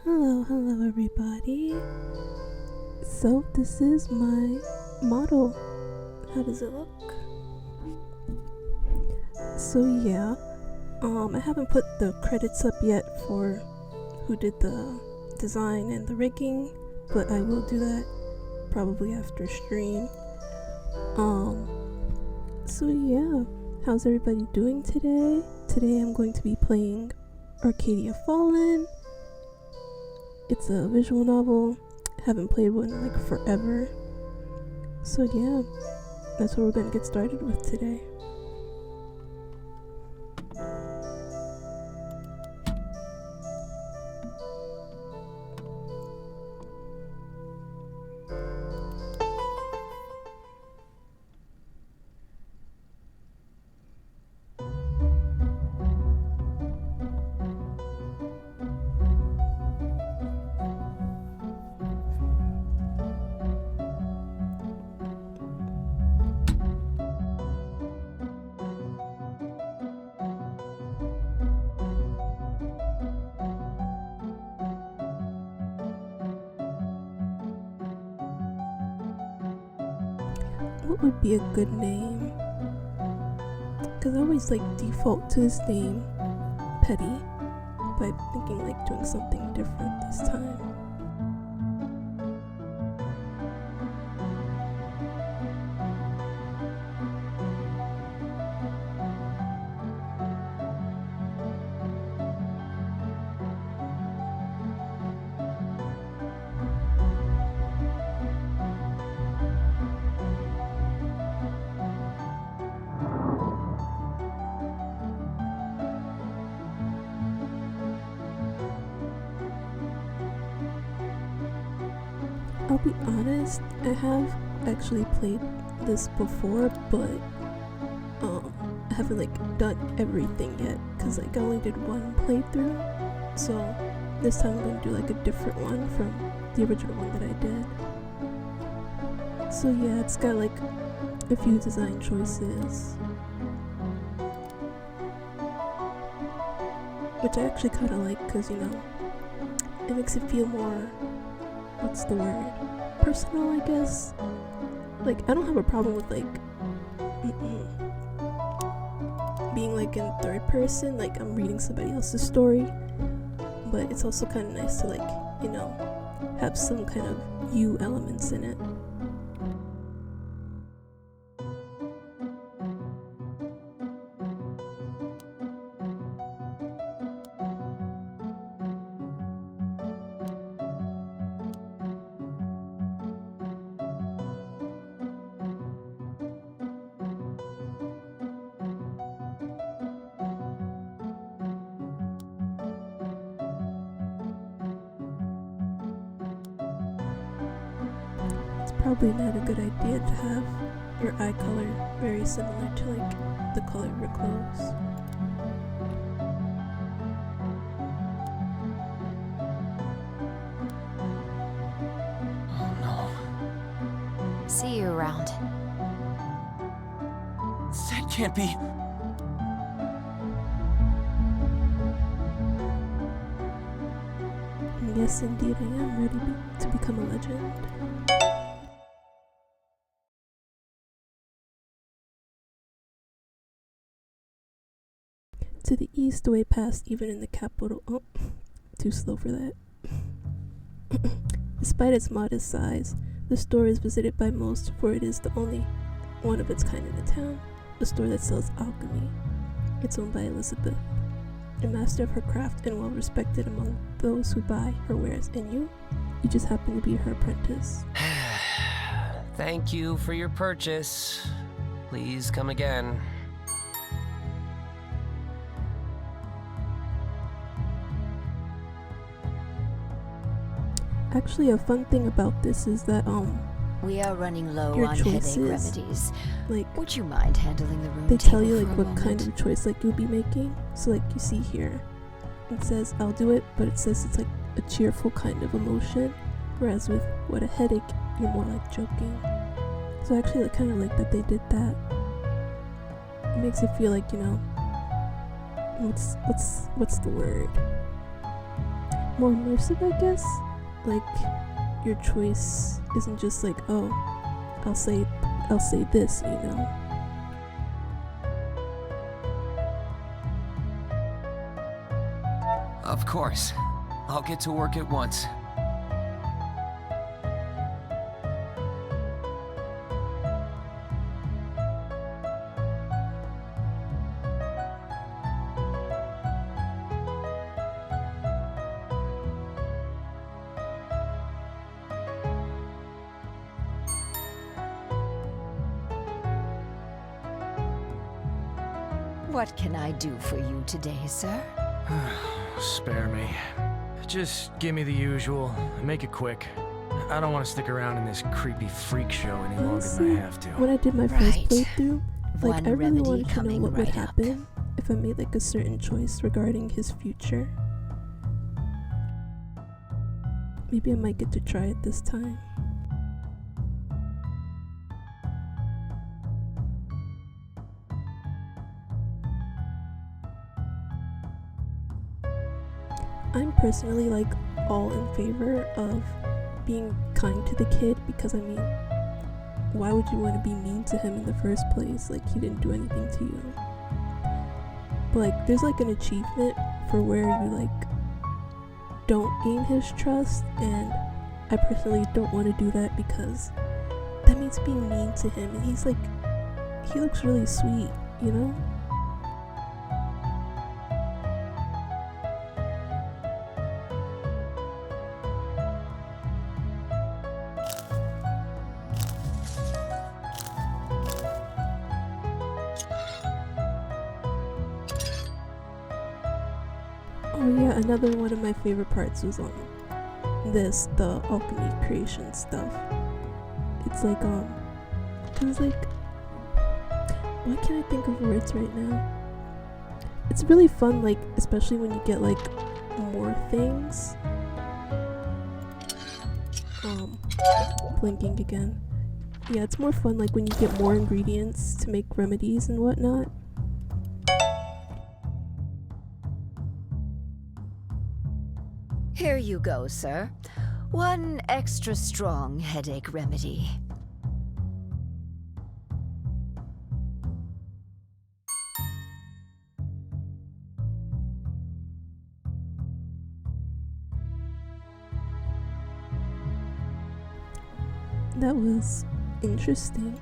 Hello everybody. So this is my model. How does it look? So yeah, I haven't put the credits up yet for who did the design and the rigging, but I will do that probably after stream. So yeah, how's everybody doing today? Today I'm going to be playing Arcadia Fallen. It's a visual novel. I haven't played one in like forever. So yeah, that's what we're gonna get started with today. What would be a good name? Because I always like default to this name, Petty, but I'm thinking like doing something different this time. I'll be honest, I have actually played this before, but I haven't like done everything yet, because like I only did one playthrough, so this time I'm going to do like a different one from the original one that I did. So yeah, it's got like a few design choices, which I actually kind of like, because you know, it makes it feel more, what's the word, personal, I guess. Like I don't have a problem with like being like in third person, like I'm reading somebody else's story, but it's also kind of nice to like, you know, have some kind of you elements in it. Probably not a good idea to have your eye color very similar to like the color of your clothes. Oh no. See you around. That can't be. Yes, indeed, I am ready to become a legend. To the east, the way past, even in the capital. Oh, too slow for that. Despite its modest size, the store is visited by most, for it is the only one of its kind in the town. A store that sells alchemy. It's owned by Elizabeth, a master of her craft and well respected among those who buy her wares. And you just happen to be her apprentice. Thank you for your purchase. Please come again. Actually, a fun thing about this is that We are running low your on choices, headache remedies. like Would you mind handling the room they tell table you for like a what kind moment? of choice like you'll be making. So like you see here, it says I'll do it, but it says it's like a cheerful kind of emotion, whereas with what a headache, you're more like joking. So I actually like kind of like that they did that. It makes it feel like, you know, what's the word? more immersive, I guess. Like, your choice isn't just like, oh, I'll say this, you know. Of course. I'll get to work at once. What can I do for you today, sir? Spare me. Just give me the usual. Make it quick. I don't want to stick around in this creepy freak show any longer Honestly, than I have to. when I did my first Right. playthrough, like, One I really remedy wanted to know coming what would right up. happen if I made like a certain choice regarding his future. Maybe I might get to try it this time. I'm personally like all in favor of being kind to the kid, because I mean, why would you want to be mean to him in the first place? Like, he didn't do anything to you. But like, there's like an achievement for where you like don't gain his trust, and I personally don't want to do that because that means being mean to him, and he's like, he looks really sweet, you know? Oh yeah, another one of my favorite parts was the alchemy creation stuff. It's like it was like, why can't I think of words right now? It's really fun, like, especially when you get like more things. Blinking again. Yeah, it's more fun like when you get more ingredients to make remedies and whatnot. Here you go, sir. One extra strong headache remedy. That was interesting.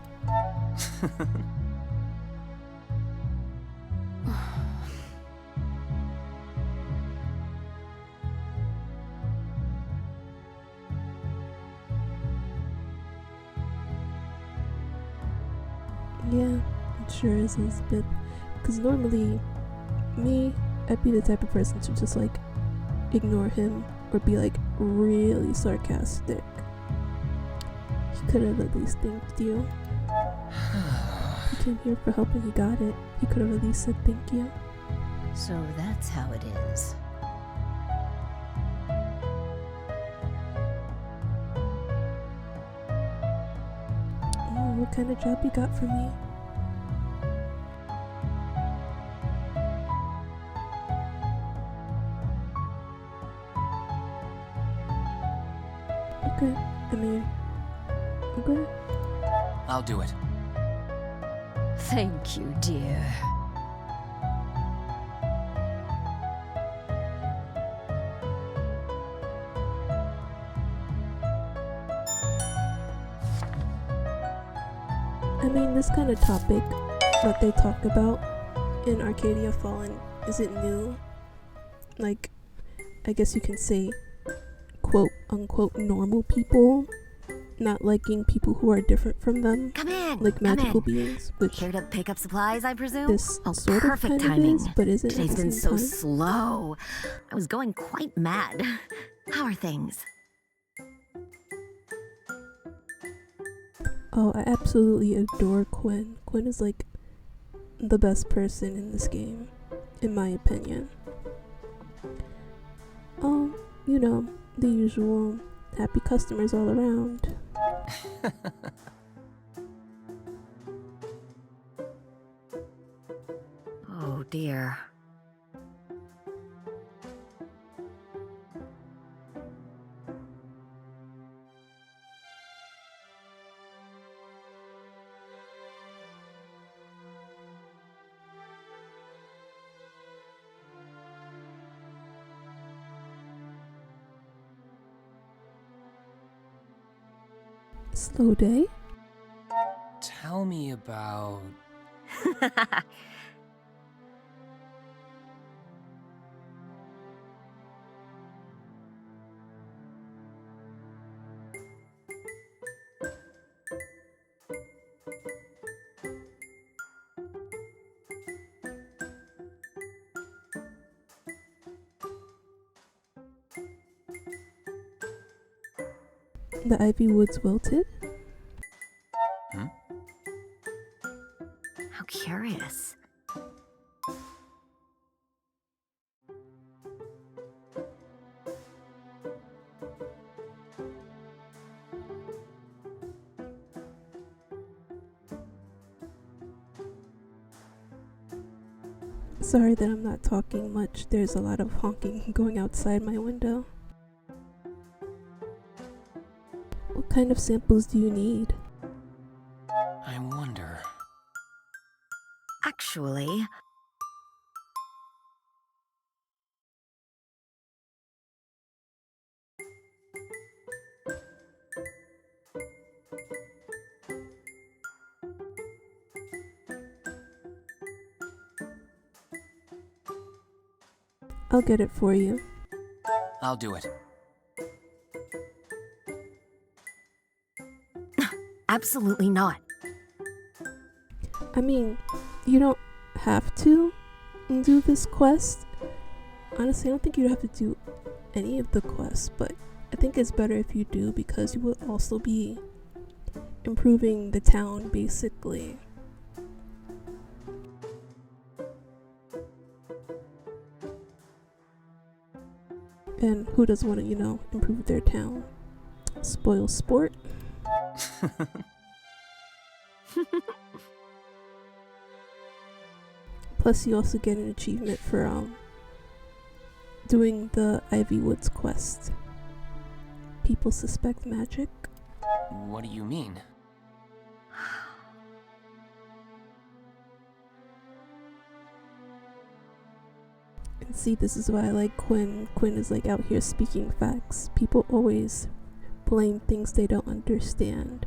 Yeah, it sure is, Elizabeth. Because normally, I'd be the type of person to just like ignore him or be like really sarcastic. He could have at least thanked you. He came here for help and he got it. He could have at least said thank you. So that's how it is. Oh, what kind of job you got for me? Okay, I mean, okay. I'll do it. Thank you, dear. I mean, this kind of topic that they talk about in Arcadia Fallen isn't new. Like, I guess you can say, quote unquote, normal people not liking people who are different from them, Come in. like come magical in. beings, which Here to pick up supplies, I presume? this Oh, sort of perfect kind of timing. is, but isn't at Today's the been same so time. slow. I was going quite mad. How are things? Oh, I absolutely adore Quinn. Quinn is like the best person in this game, in my opinion. Oh, you know, the usual happy customers all around. Oh dear. Slow day? Tell me about... The ivy woods wilted? Hmm? How curious. Sorry that I'm not talking much. There's a lot of honking going outside my window. What kind of samples do you need? I wonder. Actually, I'll get it for you. I'll do it. absolutely not. I mean, you don't have to do this quest. Honestly, I don't think you have to do any of the quests, but I think it's better if you do because you will also be improving the town, basically. And who doesn't want to, improve their town? Spoil sport. Plus, you also get an achievement for doing the Ivy Woods quest. People suspect magic. What do you mean? And see, this is why I like Quinn. Quinn is like out here speaking facts. People always blame things they don't understand.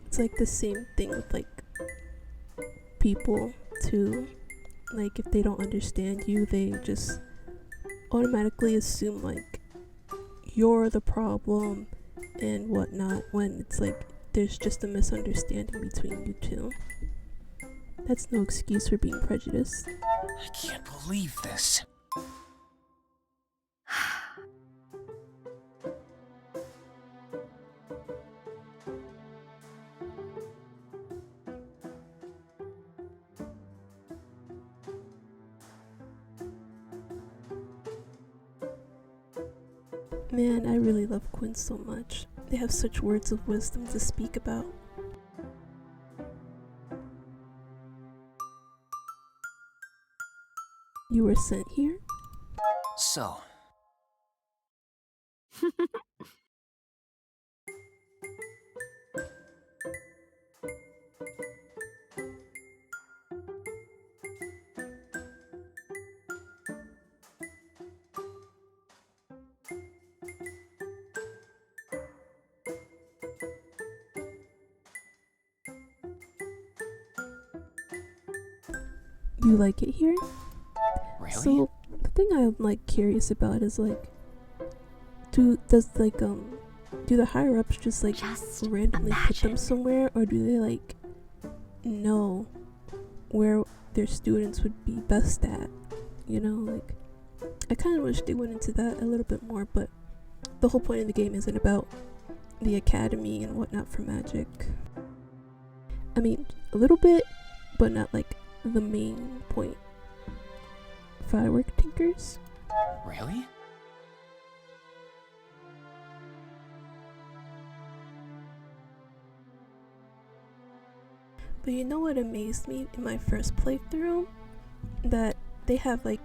It's like the same thing with like people too. Like if they don't understand you, they just automatically assume like you're the problem and whatnot, when it's like there's just a misunderstanding between you two. That's no excuse for being prejudiced. I can't believe this. Man, I really love Quinn so much. They have such words of wisdom to speak about. You were sent here? So, You like it here? really? So the thing I'm like curious about is like, do the higher ups just like Just randomly put them imagine. somewhere, or do they like know where their students would be best at? Like I kind of wish they went into that a little bit more, but the whole point of the game isn't about the academy and whatnot for magic. I mean, a little bit, but not like the main point. Firework tinkers? Really? But you know what amazed me in my first playthrough? That they have like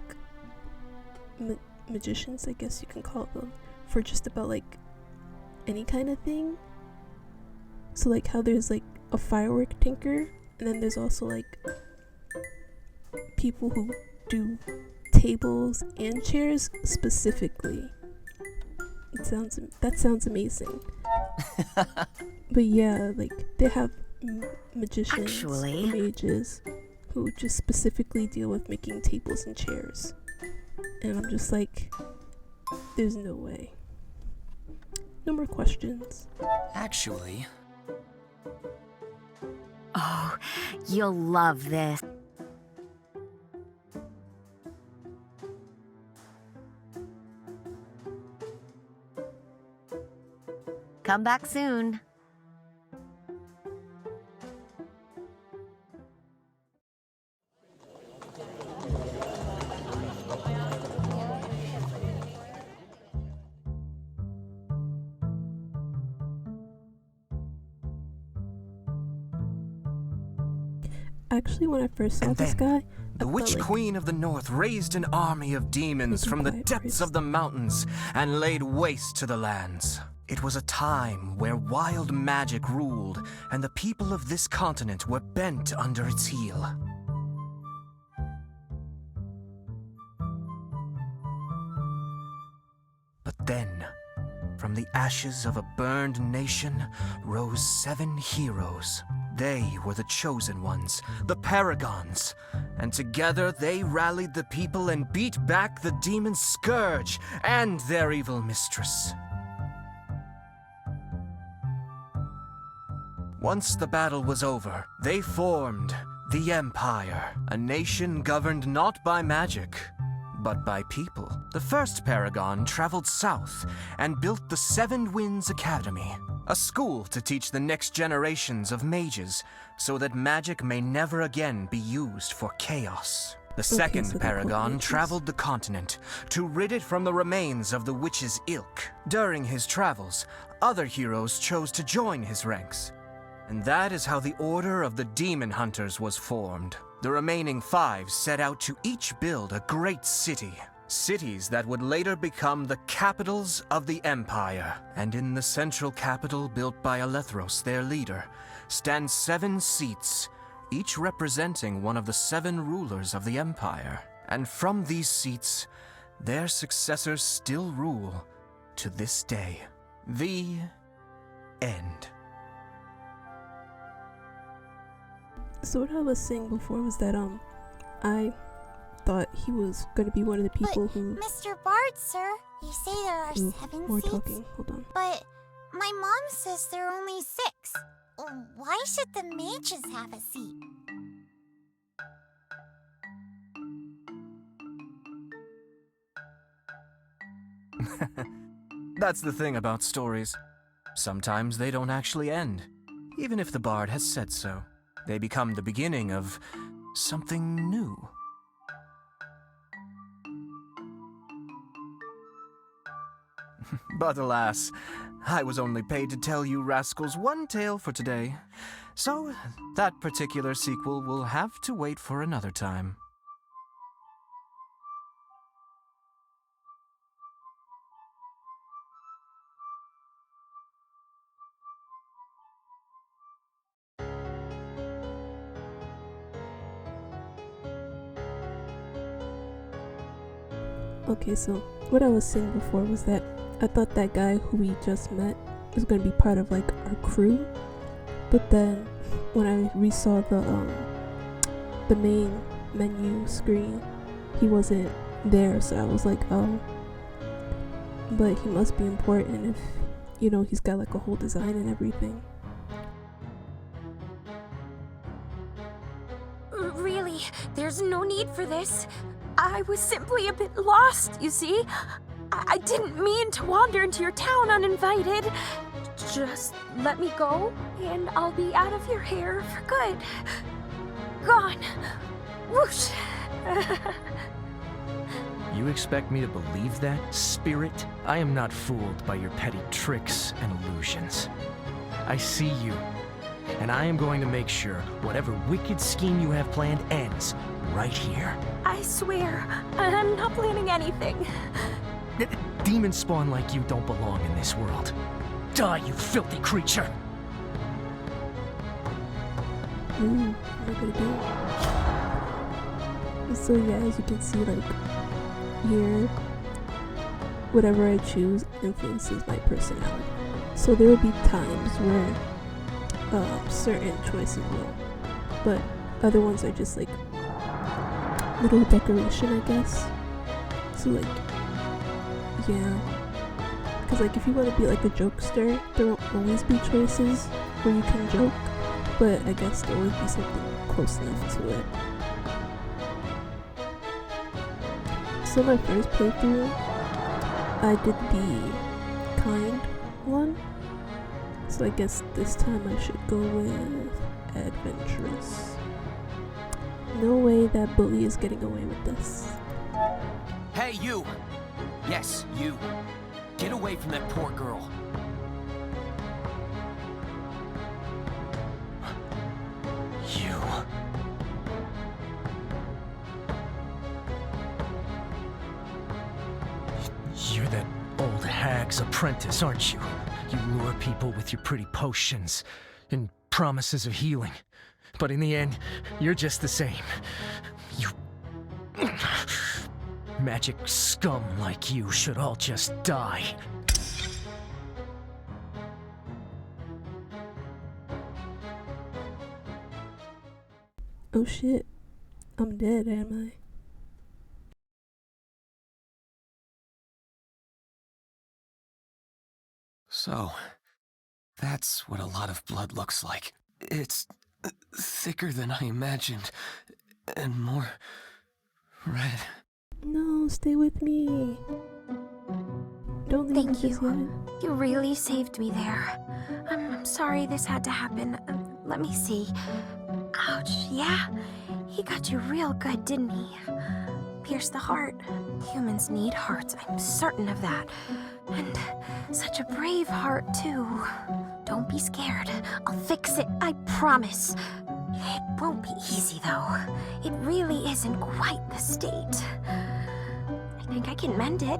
magicians, I guess you can call them, for just about like any kind of thing. So like how there's like a firework tinker, and then there's also like people who do tables and chairs specifically. That sounds amazing. But yeah, like they have magicians, Actually- mages, who just specifically deal with making tables and chairs. And I'm just like, there's no way. No more questions. Actually, Oh, you'll love this. Come back soon. Actually, when I first saw And this then, guy, The I Witch felt like, Queen of the North raised an army of demons Making from the quiet depths praise. of the mountains and laid waste to the lands. It was a time where wild magic ruled, and the people of this continent were bent under its heel. But then, from the ashes of a burned nation, rose 7 heroes. They were the chosen ones, the Paragons, and together they rallied the people and beat back the demon Scourge and their evil mistress. Once the battle was over, they formed the Empire, a nation governed not by magic, but by people. The first Paragon traveled south and built the 7 Winds Academy, a school to teach the next generations of mages so that magic may never again be used for chaos. The second so they're called Paragon mages. traveled the continent to rid it from the remains of the witch's ilk. During his travels, other heroes chose to join his ranks. And that is how the Order of the Demon Hunters was formed. The remaining 5 set out to each build a great city. Cities that would later become the capitals of the Empire. And in the central capital built by Alethros, their leader, stand 7 seats, each representing one of the 7 rulers of the Empire. And from these seats, their successors still rule to this day. The end. So what I was saying before was that I thought he was going to be one of the people But, who. Mr. Bard, sir, you say there are Ooh, 7 more seats? talking. Hold on. But my mom says there are only 6. Why should the mages have a seat? That's the thing about stories. Sometimes they don't actually end, even if the bard has said so. They become the beginning of something new. But alas, I was only paid to tell you rascals one tale for today. So, that particular sequel will have to wait for another time. Okay, so what I was saying before was that I thought that guy who we just met was going to be part of like our crew, but then when I resaw the main menu screen, he wasn't there, so I was like, oh, but he must be important if, you know, he's got like a whole design and everything. Really, there's no need for this. I was simply a bit lost, you see. I didn't mean to wander into your town uninvited. Just let me go, and I'll be out of your hair for good. Gone. Whoosh. You expect me to believe that, spirit? I am not fooled by your petty tricks and illusions. I see you, and I am going to make sure whatever wicked scheme you have planned ends right here. I swear, I'm not planning anything. Demon spawn like you don't belong in this world. Die, you filthy creature! Ooh, what am I gonna do? So yeah, as you can see, like, here, whatever I choose influences my personality. So there will be times where certain choices will, but other ones are just like little decoration, I guess. So like, yeah, because like if you want to be like a jokester, there won't always be choices where you can joke, but I guess there will always be something close enough to it. So my first playthrough, I did the kind one, so I guess this time I should go with adventurous. No way that bully is getting away with this. Hey, you! Yes, you. Get away from that poor girl. You. You're that old hag's apprentice, aren't you? You lure people with your pretty potions and promises of healing. But in the end, you're just the same. You... magic scum like you should all just die. Oh shit, I'm dead, am I? So, that's what a lot of blood looks like. It's thicker than I imagined, and more red. No, stay with me. Don't leave Thank me just yet. You really saved me there. I'm sorry this had to happen. Let me see. Ouch, yeah. He got you real good, didn't he? Pierced the heart. Humans need hearts, I'm certain of that. And such a brave heart, too. Don't be scared. I'll fix it, I promise. It won't be easy, though. It really isn't quite the state. I think I can mend it.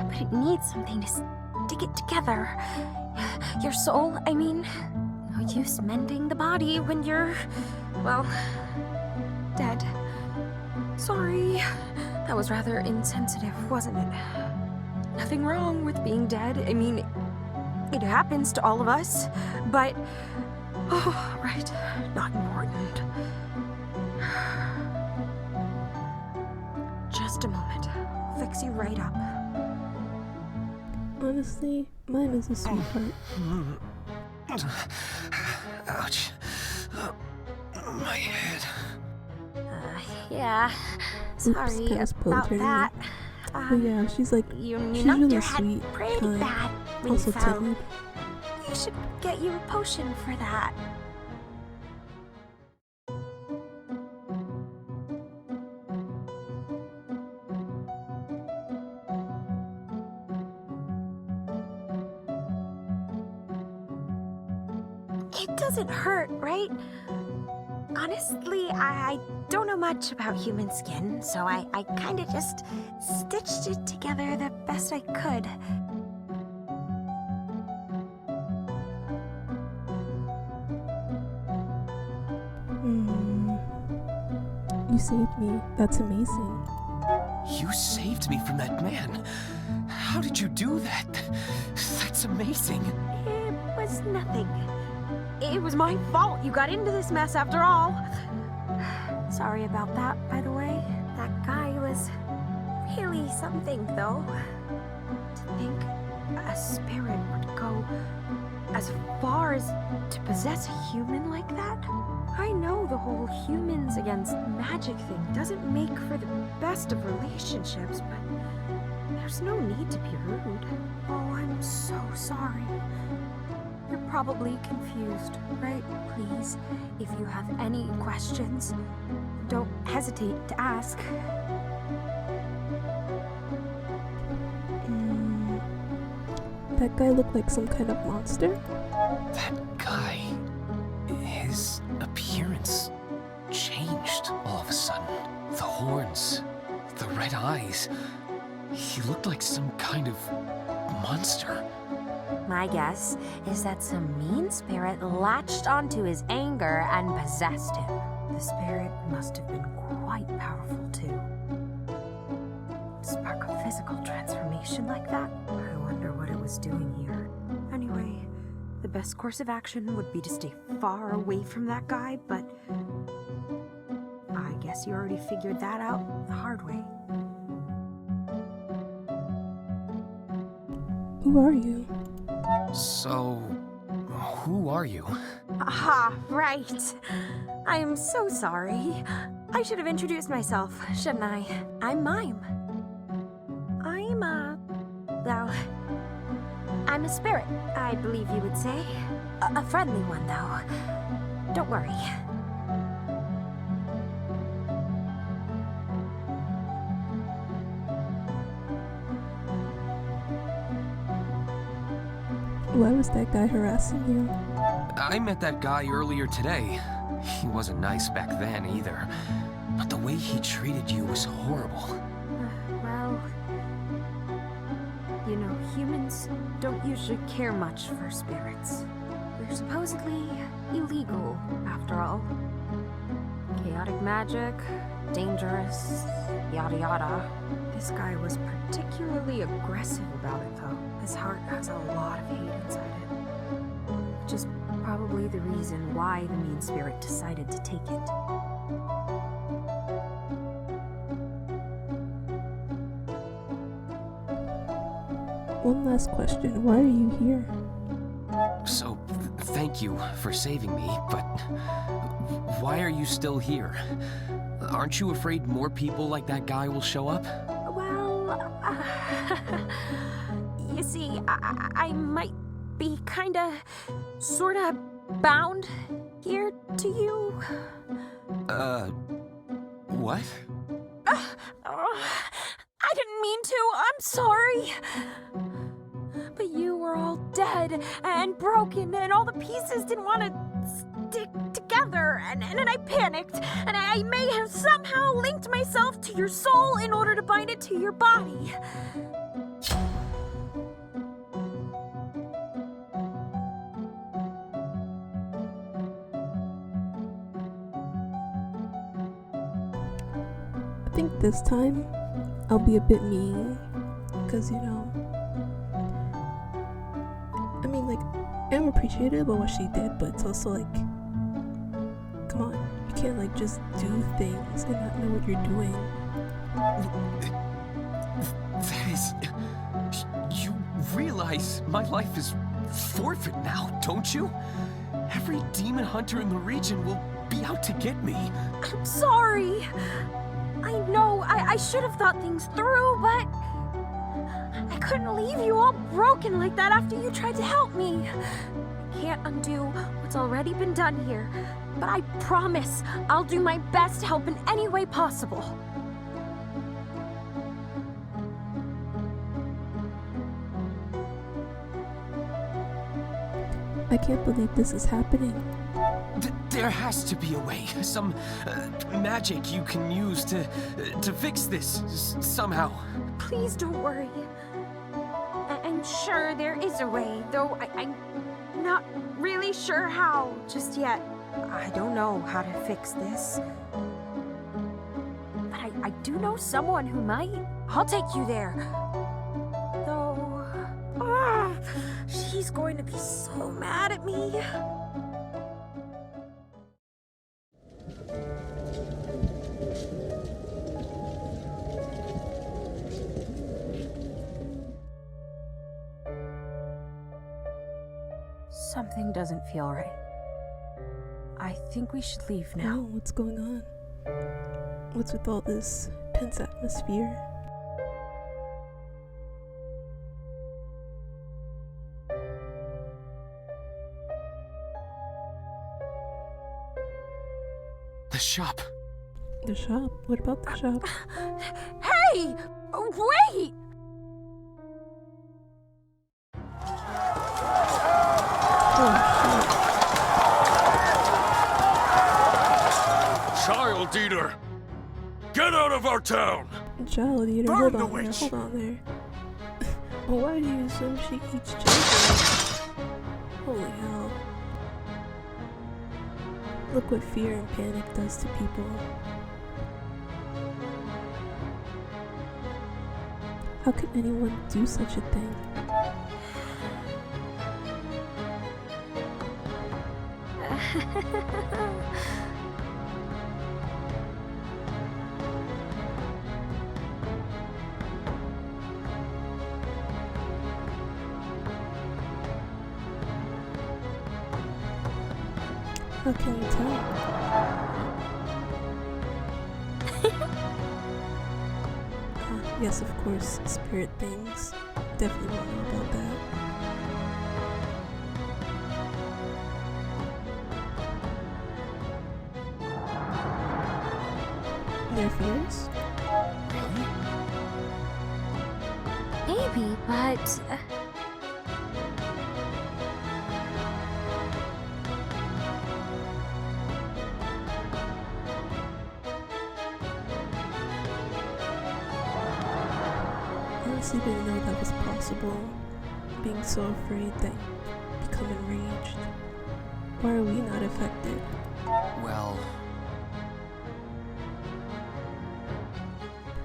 But it needs something to stick it together. Your soul, I mean. No use mending the body when you're, well, dead. Sorry. That was rather insensitive, wasn't it? Nothing wrong with being dead. I mean, it happens to all of us. But, oh, right, not important. Just a moment. I'll fix you right up. Honestly, mine is a sweetheart. Ouch. My head. Yeah. Sorry kinda spoiled about her, didn't that. But yeah, she's like, You she's knocked really your head sweet, pretty kind, bad when also you fell. timid. I should get you a potion for that. It doesn't hurt, right? Honestly, I don't know much about human skin, so I kind of just stitched it together the best I could. You saved me. That's amazing. You saved me from that man. How did you do that? That's amazing. It was nothing. It was my fault you got into this mess after all. Sorry about that, by the way. That guy was really something, though. To think a spirit would go as far as to possess a human like that? I know the whole humans against magic thing doesn't make for the best of relationships, but there's no need to be rude. Oh, I'm so sorry. You're probably confused, right? Please, if you have any questions, don't hesitate to ask. That guy looked like some kind of monster. That guy, his appearance changed all of a sudden. The horns, the red eyes. He looked like some kind of monster. My guess is that some mean spirit latched onto his anger and possessed him. The spirit must have been quite powerful, too. Spark a physical transformation like that? I wonder what it was doing here. Anyway, the best course of action would be to stay far away from that guy, but I guess you already figured that out the hard way. Who are you? So, who are you? Aha, right. I am so sorry. I should have introduced myself, shouldn't I? I'm Mime. Well, I'm a spirit, I believe you would say. A friendly one, though. Don't worry. Why was that guy harassing you? I met that guy earlier today. He wasn't nice back then either. But the way he treated you was horrible. Well, you know, humans don't usually care much for spirits. They're supposedly illegal, after all. Chaotic magic, dangerous, yada yada. This guy was particularly aggressive about it, though. His heart has a lot of hate inside it. Which is probably the reason why the mean spirit decided to take it. One last question. Why are you here? So, thank you for saving me, but why are you still here? Aren't you afraid more people like that guy will show up? Well, you see, I might be kinda, sorta bound here to you. What? I didn't mean to, I'm sorry. But you were all dead and broken, and all the pieces didn't want to stick together, and I panicked, and I may have somehow linked myself to your soul in order to bind it to your body. I think this time I'll be a bit mean, because, you know, I mean, like, I'm appreciative of what she did, but it's also like, come on, you can't, like, just do things and not know what you're doing. That is... You realize my life is forfeit now, don't you? Every demon hunter in the region will be out to get me. I'm sorry. I know I should have thought things through, but I couldn't leave you all broken like that after you tried to help me. I can't undo what's already been done here, but I promise I'll do my best to help in any way possible. I can't believe this is happening. There has to be a way, some magic you can use to fix this somehow. Please don't worry. I'm sure there is a way, though I'm not really sure how just yet. I don't know how to fix this. But I do know someone who might. I'll take you there. Though, she's going to be so mad at me. Something doesn't feel right. I think we should leave now. Oh, what's going on? What's with all this tense atmosphere? The shop. The shop? What about the shop? Hey! Wait! Child eater! Get out of our town! Child eater, Burn hold the on there, witch. hold on there. Why do you assume she eats children? Holy hell. Look what fear and panic does to people. How could anyone do such a thing? How can you tell? Yes, of course, spirit things. Definitely won't know about that. Their fears? Maybe, but... honestly didn't know that was possible. Being so afraid that you become enraged. Why are we not affected? Well,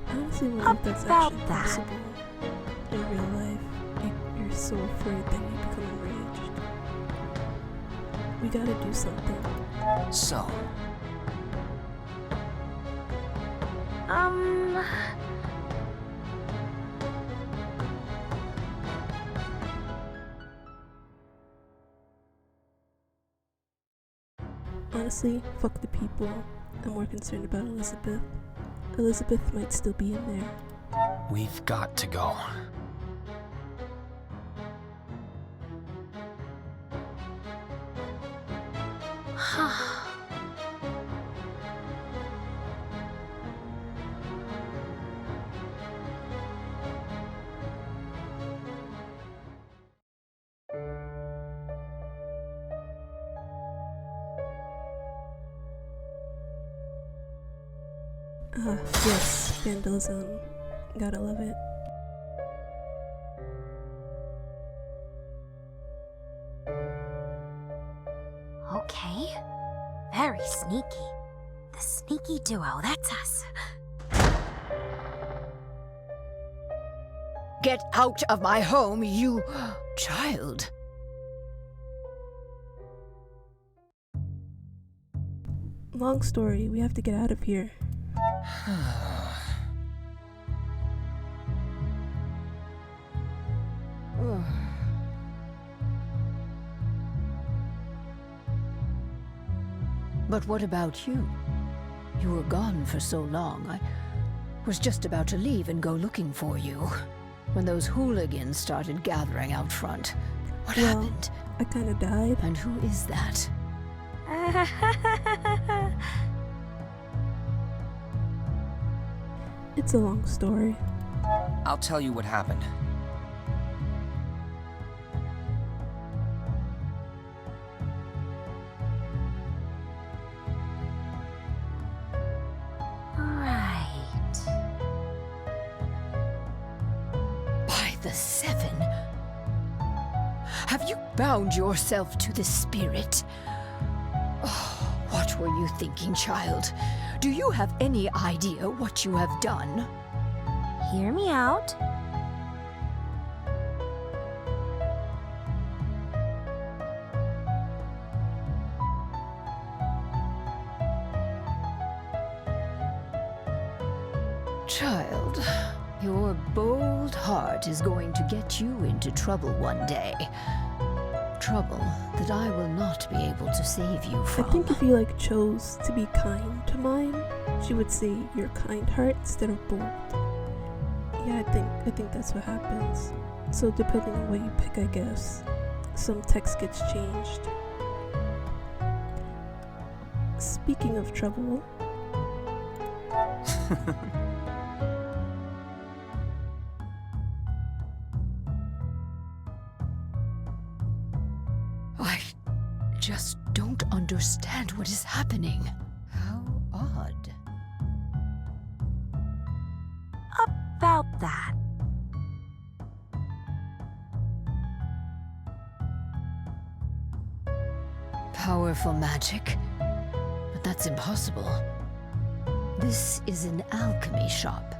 I honestly wonder if that's About actually that. possible. In real life, you're so afraid that you become enraged. We gotta do something. so, Honestly, fuck the people. I'm more concerned about Elizabeth. Elizabeth might still be in there. we've got to go. Yes, vandalism. Gotta love it. Okay. Very sneaky. The sneaky duo, that's us. Get out of my home, you child. Long story, we have to get out of here. But what about you? You were gone for so long. I was just about to leave and go looking for you when those hooligans started gathering out front. What happened? I kinda died. And who is that? It's a long story. I'll tell you what happened. Right. By the Seven. Have you bound yourself to the spirit? Oh, what were you thinking, child? Do you have any idea what you have done? Hear me out. Child, your bold heart is going to get you into trouble one day. Trouble that I will not be able to save you from. I think if you chose to be kind to mine, she would say your kind heart instead of bold. Yeah, I think that's what happens. So depending on what you pick, I guess, some text gets changed. Speaking of trouble, I just don't understand what is happening. How odd. About that. Powerful magic? But that's impossible. This is an alchemy shop.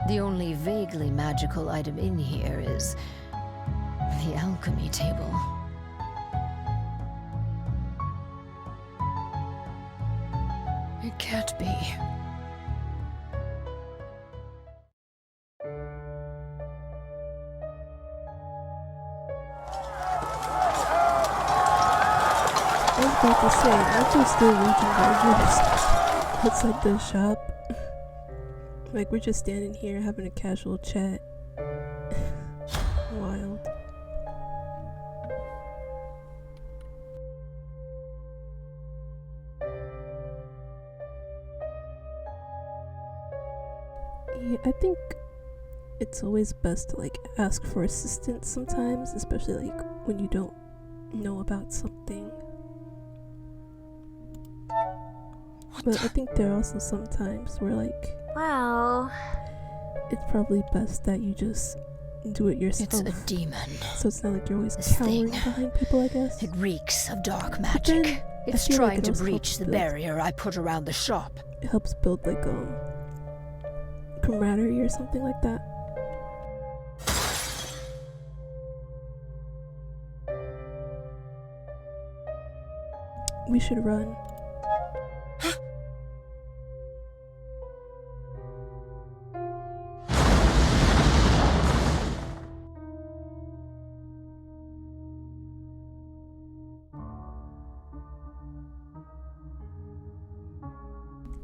The only vaguely magical item in here is the alchemy table. be. I was about to say, aren't you still reaching burgers outside the shop? Like, we're just standing here having a casual chat. Wild. Yeah, I think it's always best to like ask for assistance sometimes, especially like when you don't know about something. But I think there are also some times where like, Well, it's probably best that you just do it yourself. It's a demon. So it's not like you're always This cowering thing. behind people, I guess. It reeks of dark then, magic. I It's feel like trying it to also breach helps the build- barrier I put around the shop. It helps build like camaraderie or something like that. We should run.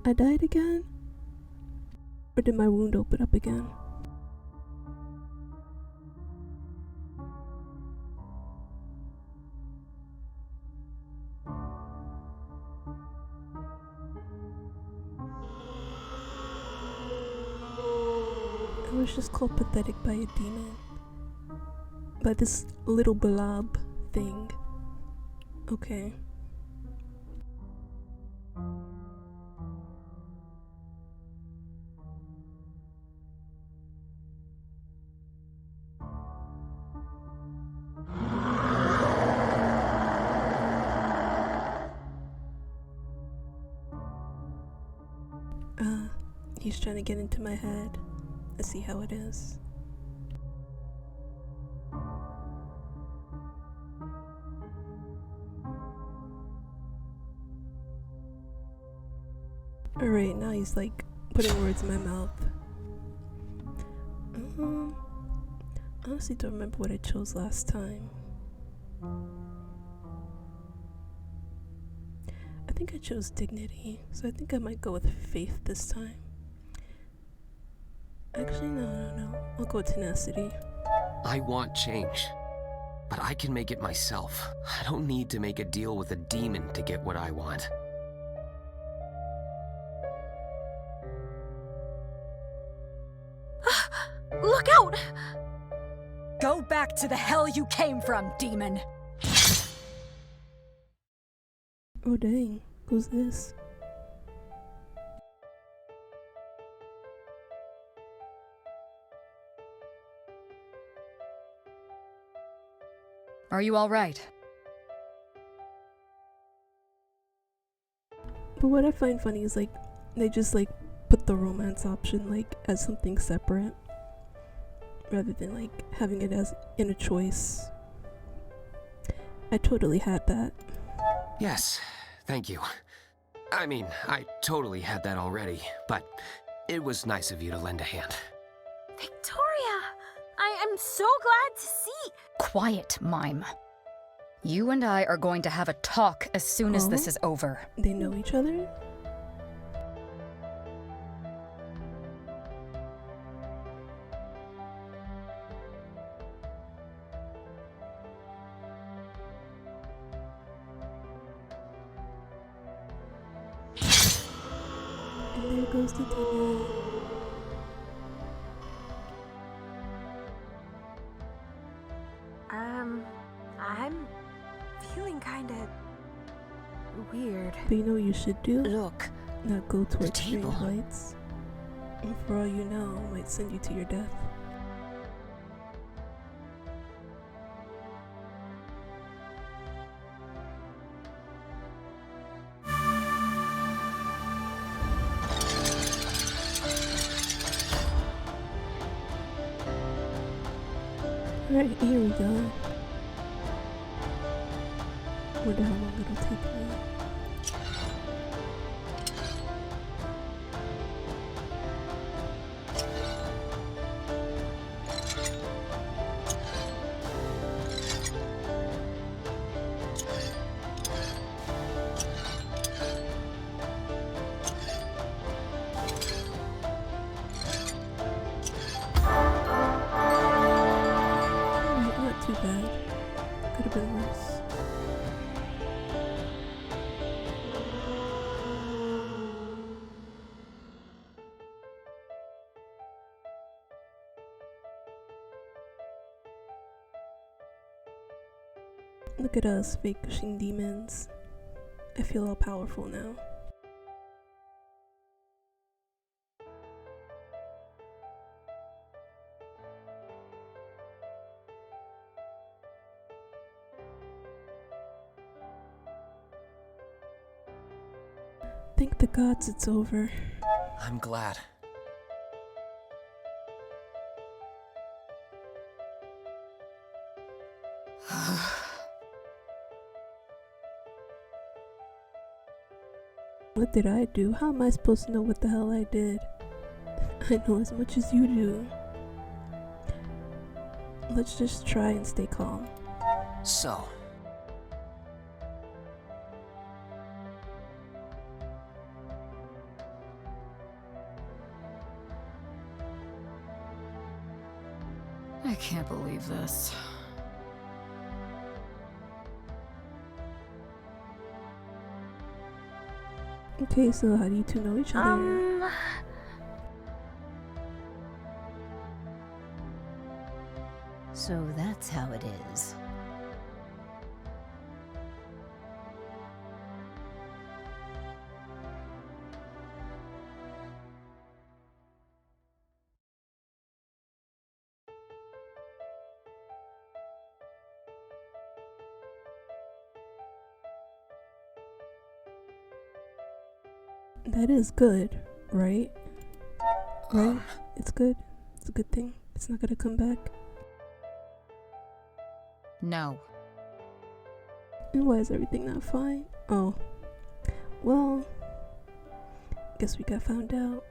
I died again? Or did my wound open up again? I was just called pathetic by a demon. By this little blob thing. Okay. He's trying to get into my head. I see how it is. Alright, now he's like putting words in my mouth. Honestly don't remember what I chose last time. I think I chose dignity, so I think I might go with faith this time. Actually, no. I'll go with tenacity. I want change, but I can make it myself. I don't need to make a deal with a demon to get what I want. look out! Go back to the hell you came from, demon! Oh dang, who's this? Are you alright? But what I find funny is like they just like put the romance option like as something separate rather than like having it as in a choice. I totally had that. Yes, thank you. I mean, I totally had that already, but it was nice of you to lend a hand. Victoria! I am so glad to see. Quiet, Mime. You and I are going to have a talk as soon as this is over. They know each other? And there goes the demon. I'm feeling kinda weird. But you know what you should do? Look, Not go to the extreme table. heights. And for all you know, it might send you to your death. Alright, here we go. Wonder how long it'll take me. Look at us, vanquishing demons. I feel all powerful now. Thank the gods it's over. I'm glad. What did I do? How am I supposed to know what the hell I did? I know as much as you do. Let's just try and stay calm. So, I can't believe this. Okay, so how do you two know each other? So that's how it is. That is good, right? Right? It's good. It's a good thing. It's not gonna come back. No. And why is everything not fine? Oh. Well, guess we got found out.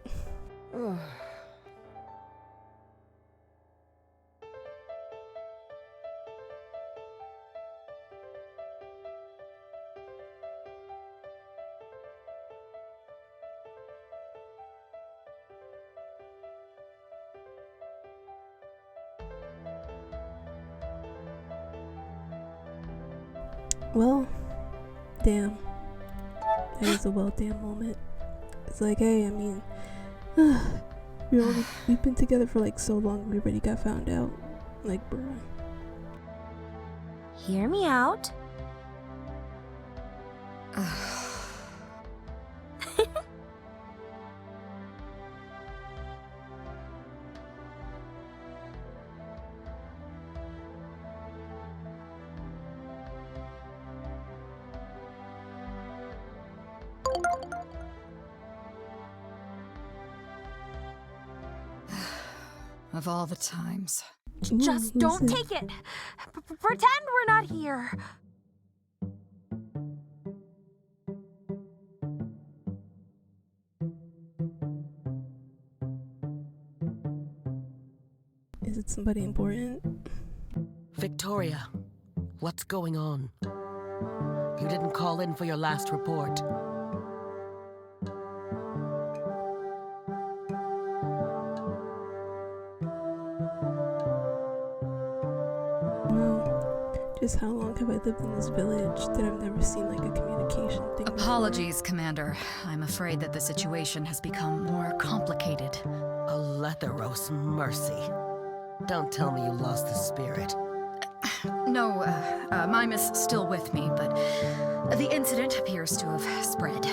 Well, damn. That is a well damn moment. It's like, hey, I mean, we've been together for like so long, we already got found out. Like, bruh. Hear me out. Of all the times. Just don't take it. Pretend we're not here. Is it somebody important? Victoria, what's going on? You didn't call in for your last report. Just how long have I lived in this village that I've never seen like a communication thing Apologies, before? Commander. I'm afraid that the situation has become more complicated. A Letheros mercy. Don't tell me you lost the spirit. No, Mime is still with me, but the incident appears to have spread.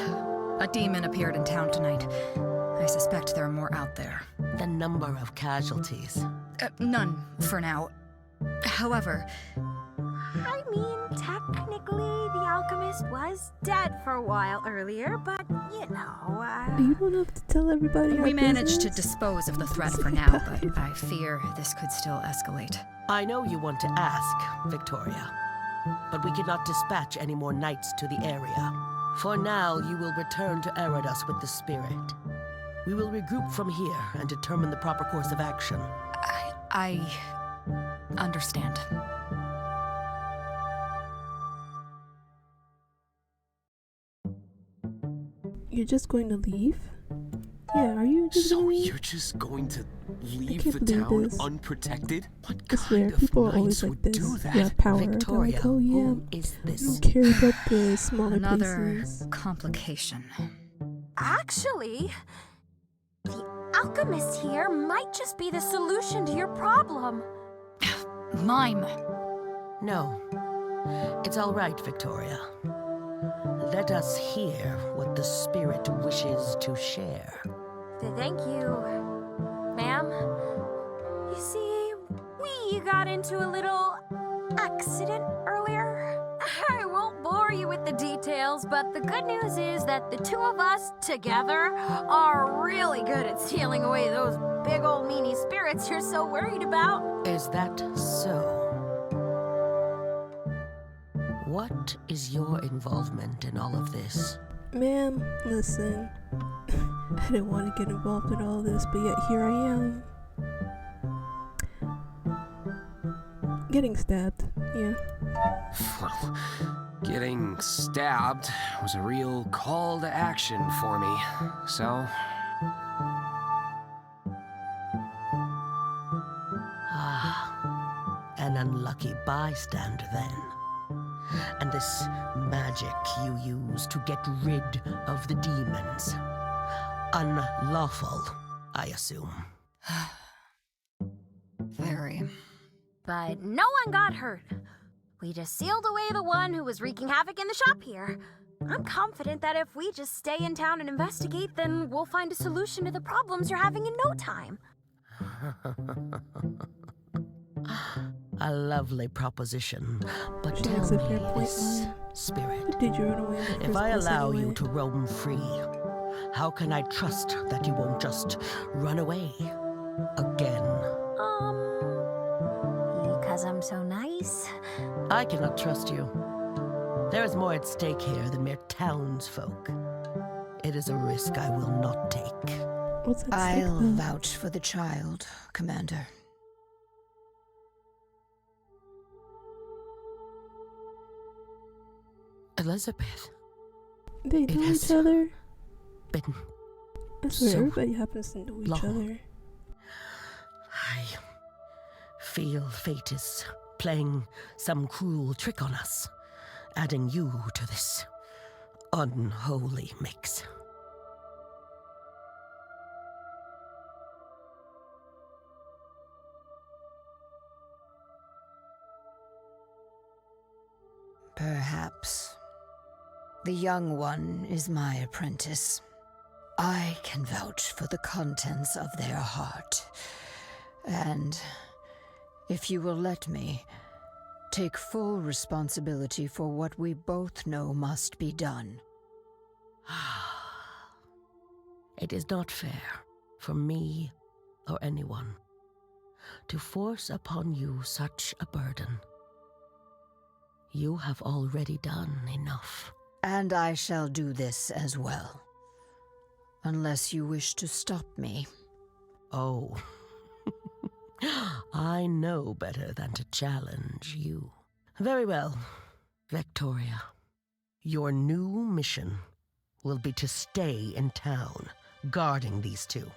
A demon appeared in town tonight. I suspect there are more out there. The number of casualties? None, for now. However... I mean, technically, the alchemist was dead for a while earlier, but, you know, You don't have to tell everybody our We managed to business. dispose of the threat for now, but I fear this could still escalate. I know you want to ask, Victoria, but we cannot dispatch any more knights to the area. For now, you will return to Eridos with the spirit. We will regroup from here and determine the proper course of action. I understand. You're just going to leave? Yeah, are you just So gonna leave? you're just going to leave can't the believe town this. unprotected? What I swear, kind of people are knights always like would this. do that? You have power. They're Victoria, like, oh yeah, who is I this? don't care about the smaller Another places. complication. actually, the alchemist here might just be the solution to your problem. Mime! No, It's all right, Victoria. Let us hear what the spirit wishes to share. Thank you, ma'am. You see, we got into a little accident earlier. I won't bore you with the details, but the good news is that the two of us together are really good at sealing away those big old meanie spirits you're so worried about. Is that so? What is your involvement in all of this? Ma'am, listen. I didn't want to get involved in all this, but yet here I am. Getting stabbed, yeah. Well, getting stabbed was a real call to action for me, so... Ah, an unlucky bystander then. And this magic you use to get rid of the demons. Unlawful, I assume. Very. But no one got hurt. We just sealed away the one who was wreaking havoc in the shop here. I'm confident that if we just stay in town and investigate, then we'll find a solution to the problems you're having in no time. A lovely proposition, but She tell makes a me fair point, this, Maya. spirit. Did you run away in the If first I place allow you anyway? to roam free, how can I trust that you won't just run away again? Because I'm so nice? I cannot trust you. There is more at stake here than mere townsfolk. It is a risk I will not take. What's at stake, I'll then? vouch for the child, Commander. Elizabeth, They it know has each other? been I swear, so everybody happens to know each long. other. I feel fate is playing some cruel trick on us, adding you to this unholy mix. Perhaps. The young one is my apprentice. I can vouch for the contents of their heart. And, if you will let me, take full responsibility for what we both know must be done. It is not fair for me or anyone to force upon you such a burden. You have already done enough. And I shall do this as well. Unless you wish to stop me. Oh. I know better than to challenge you. Very well, Victoria. Your new mission will be to stay in town, guarding these two,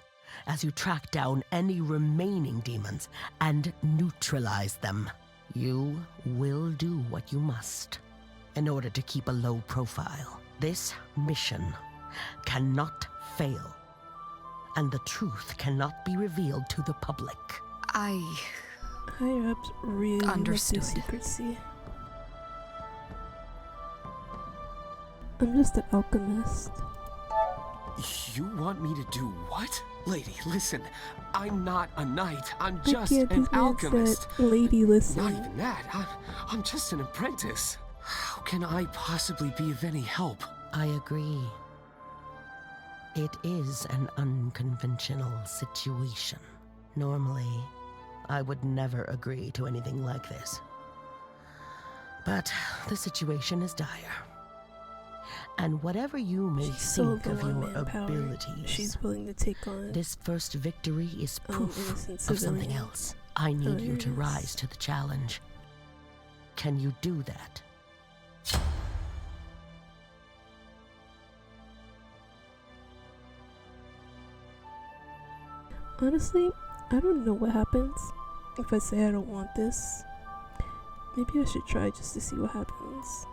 as you track down any remaining demons and neutralize them. You will do what you must in order to keep a low profile. This mission cannot fail, and the truth cannot be revealed to the public. Higher ups really Understood. love their secrecy. I'm just an alchemist. You want me to do what? Lady, listen. I'm not a knight. I'm I just can't, an this man alchemist. said, lady, listen. Not even that. I'm just an apprentice. How can I possibly be of any help? I agree. It is an unconventional situation. Normally, I would never agree to anything like this. But the situation is dire. And whatever you may She's so think of low on your manpower. abilities, She's willing to take on this first victory is proof innocent of something civilians. else. I need you to yes. rise to the challenge. Can you do that? Honestly, I don't know what happens if I say I don't want this. Maybe I should try just to see what happens.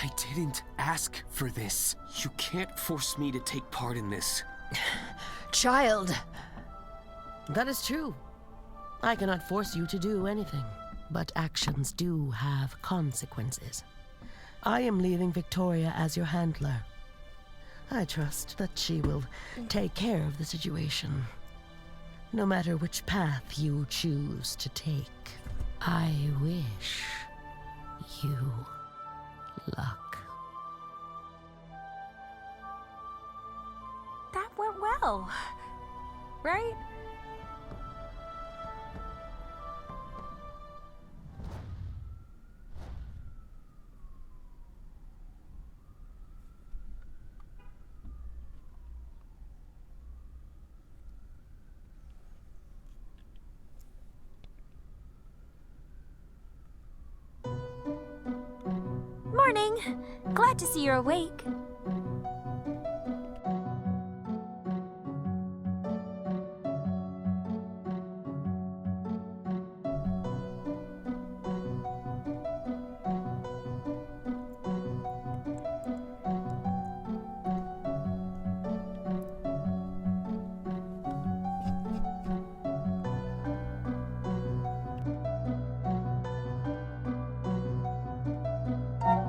I didn't ask for this. You can't force me to take part in this. Child! That is true. I cannot force you to do anything, but actions do have consequences. I am leaving Victoria as your handler. I trust that she will take care of the situation, no matter which path you choose to take. I wish you luck. That went well, right? Morning. Glad to see you're awake.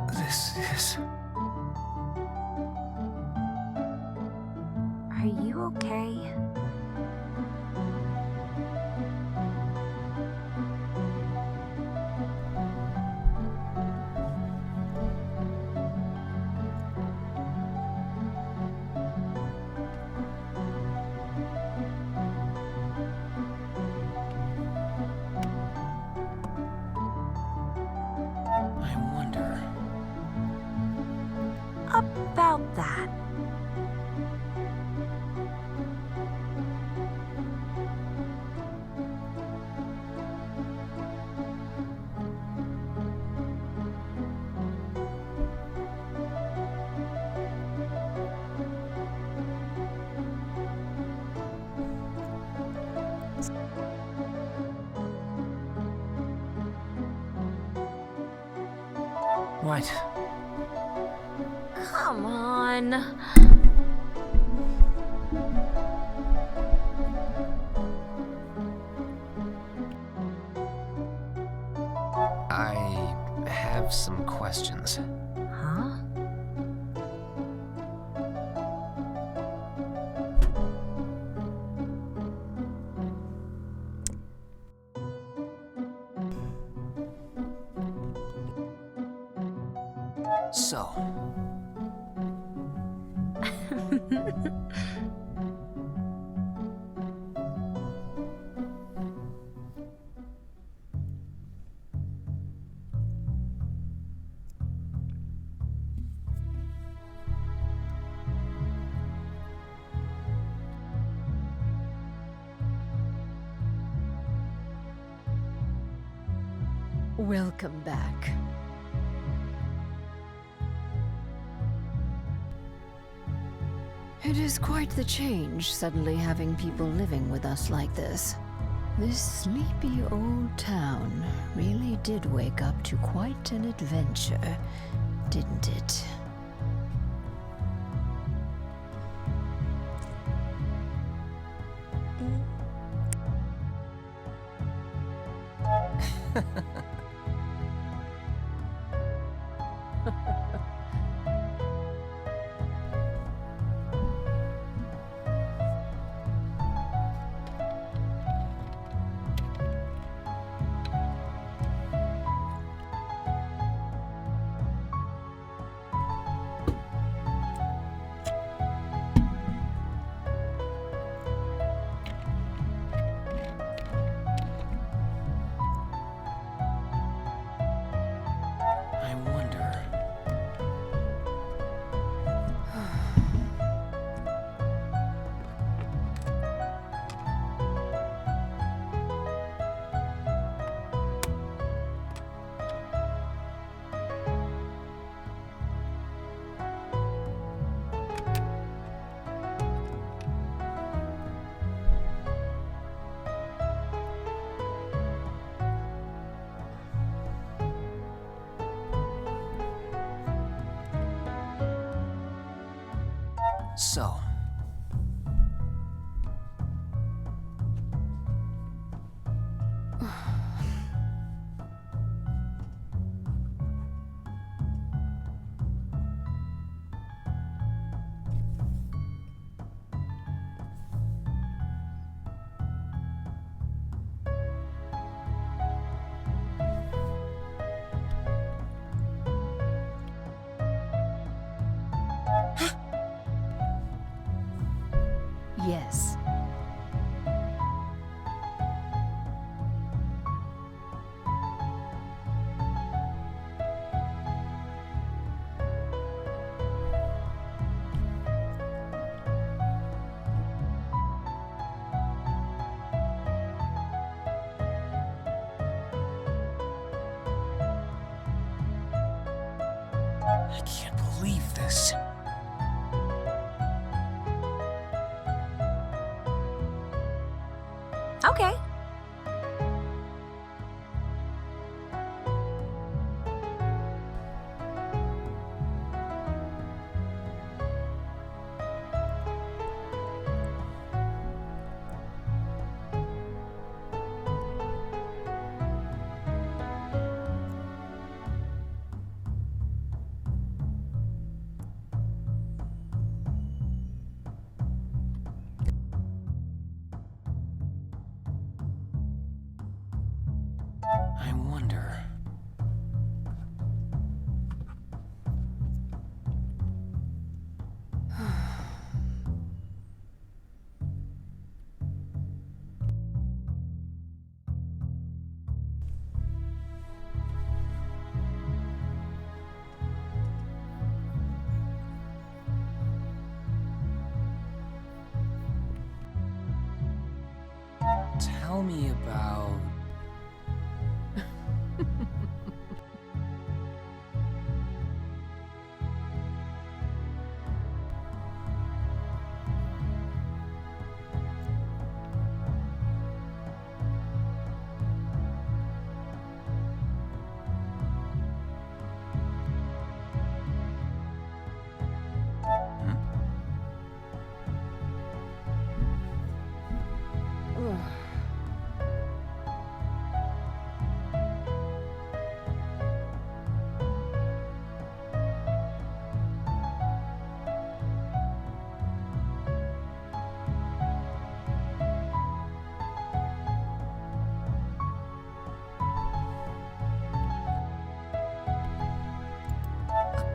This is... Are you okay? I wonder... About that. What? Come on. I have some questions. Huh? So... Welcome back. It is quite the change, suddenly having people living with us like this. This sleepy old town really did wake up to quite an adventure, didn't it? So, Yes. I can't believe this. Okay. I wonder. Tell me about...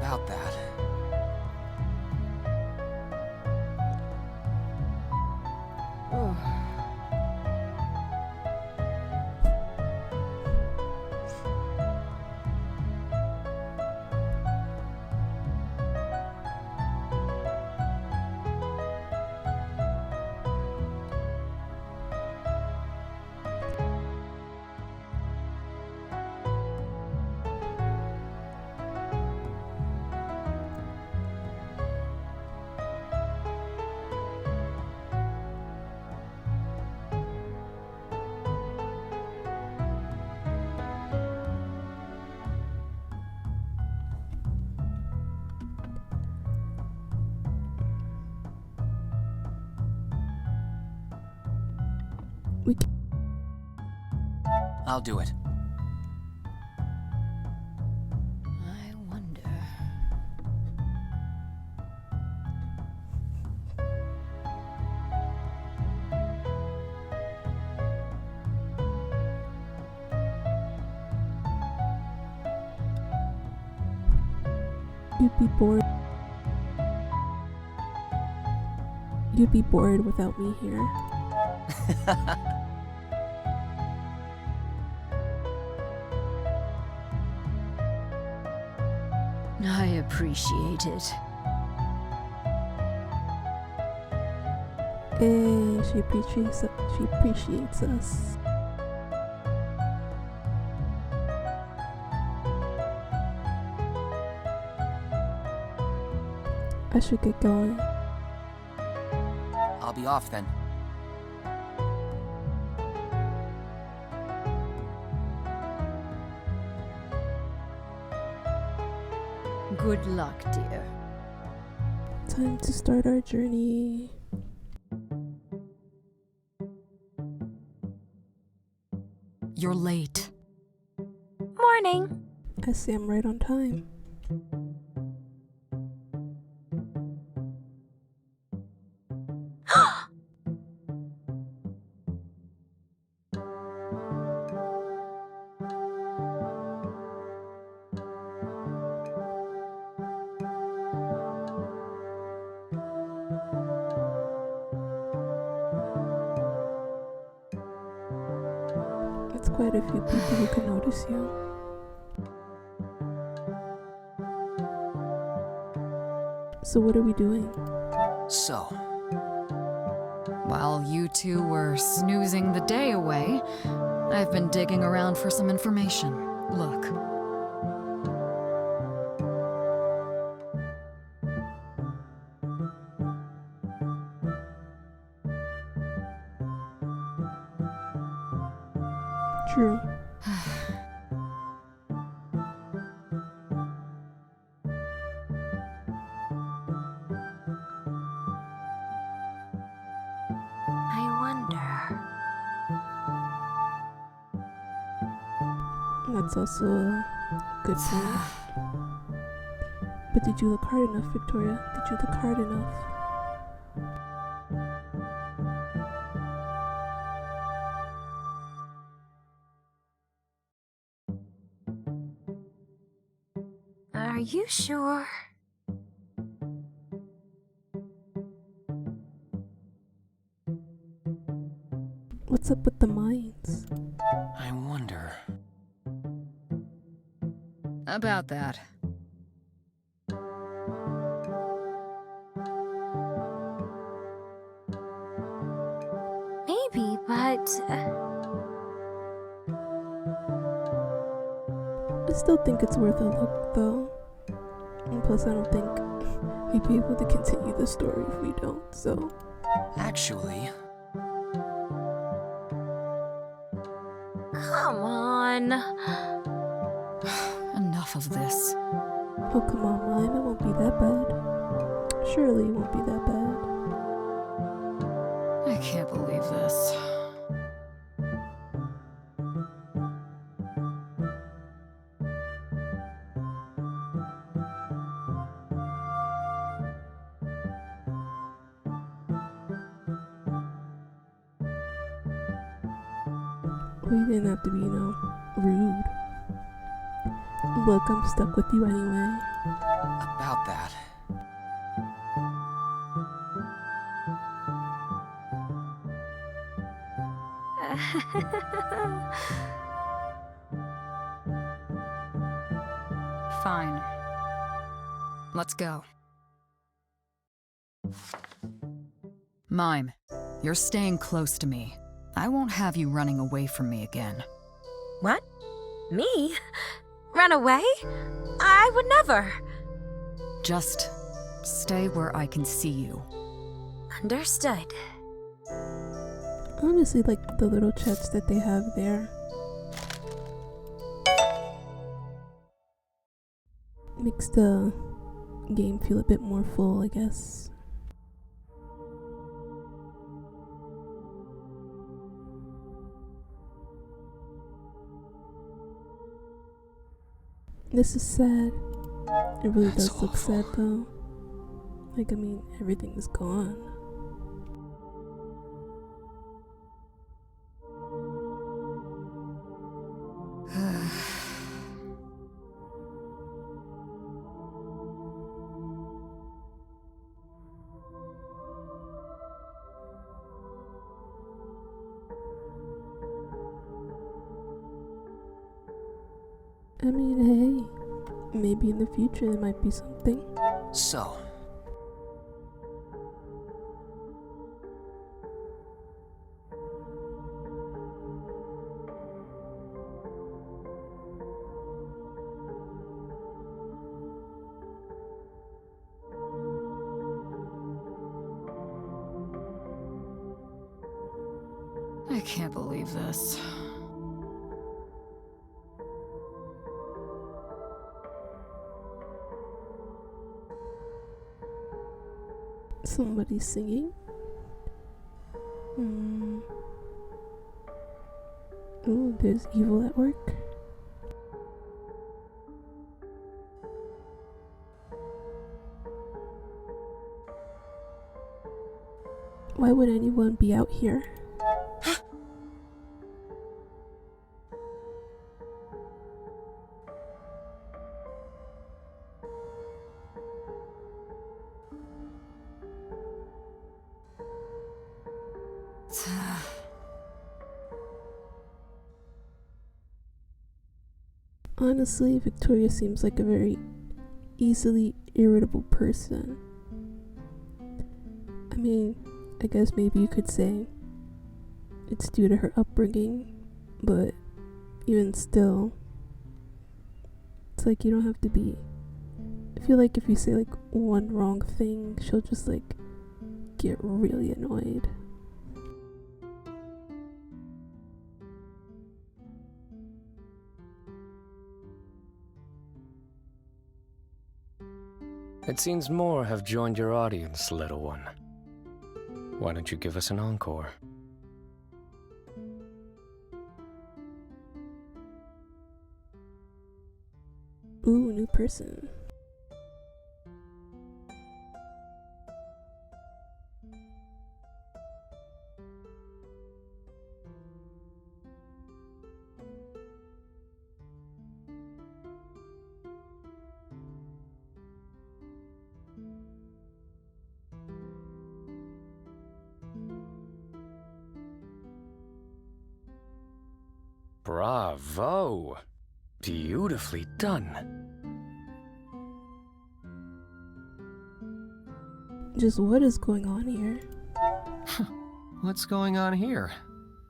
about that. I'll do it. I wonder. You'd be bored. You'd be bored without me here. I appreciate it. Hey, she appreciates us. I should get going. I'll be off then. Good luck, dear. Time to start our journey. You're late. Morning. I say I'm right on time. It's quite a few people who can notice you. So what are we doing? So, While you two were snoozing the day away, I've been digging around for some information. Look. True. I wonder. That's also a good point. But did you look hard enough, Victoria? Did you look hard enough? Are you sure? What's up with the mines? I wonder. About that. Maybe, but I still think it's worth a look, though. And plus, I don't think we'd be able to continue the story if we don't, so... Actually, come on. Enough of this. Oh, come on, mine. It won't be that bad. Surely it won't be that bad. I can't believe this. We didn't have to be, rude. Look, I'm stuck with you anyway. about that. Fine. Let's go. Mime, you're staying close to me. I won't have you running away from me again. What? Me? Run away? I would never. Just stay where I can see you. Understood. I honestly like the little chats that they have there. Makes the game feel a bit more full, I guess. This is sad. It really That's does look awful. sad though. Like, I mean, everything is gone. I mean, hey, maybe in the future there might be something. So, I can't believe this. Somebody singing. Ooh, there's evil at work. Why would anyone be out here? Honestly, Victoria seems like a very easily irritable person. I mean, I guess maybe you could say it's due to her upbringing, but even still, it's like you don't have to be. I feel like if you say like one wrong thing, she'll just like get really annoyed. It seems more have joined your audience, little one. Why don't you give us an encore? Ooh, new person. Bravo! Beautifully done. Just what is going on here? What's going on here?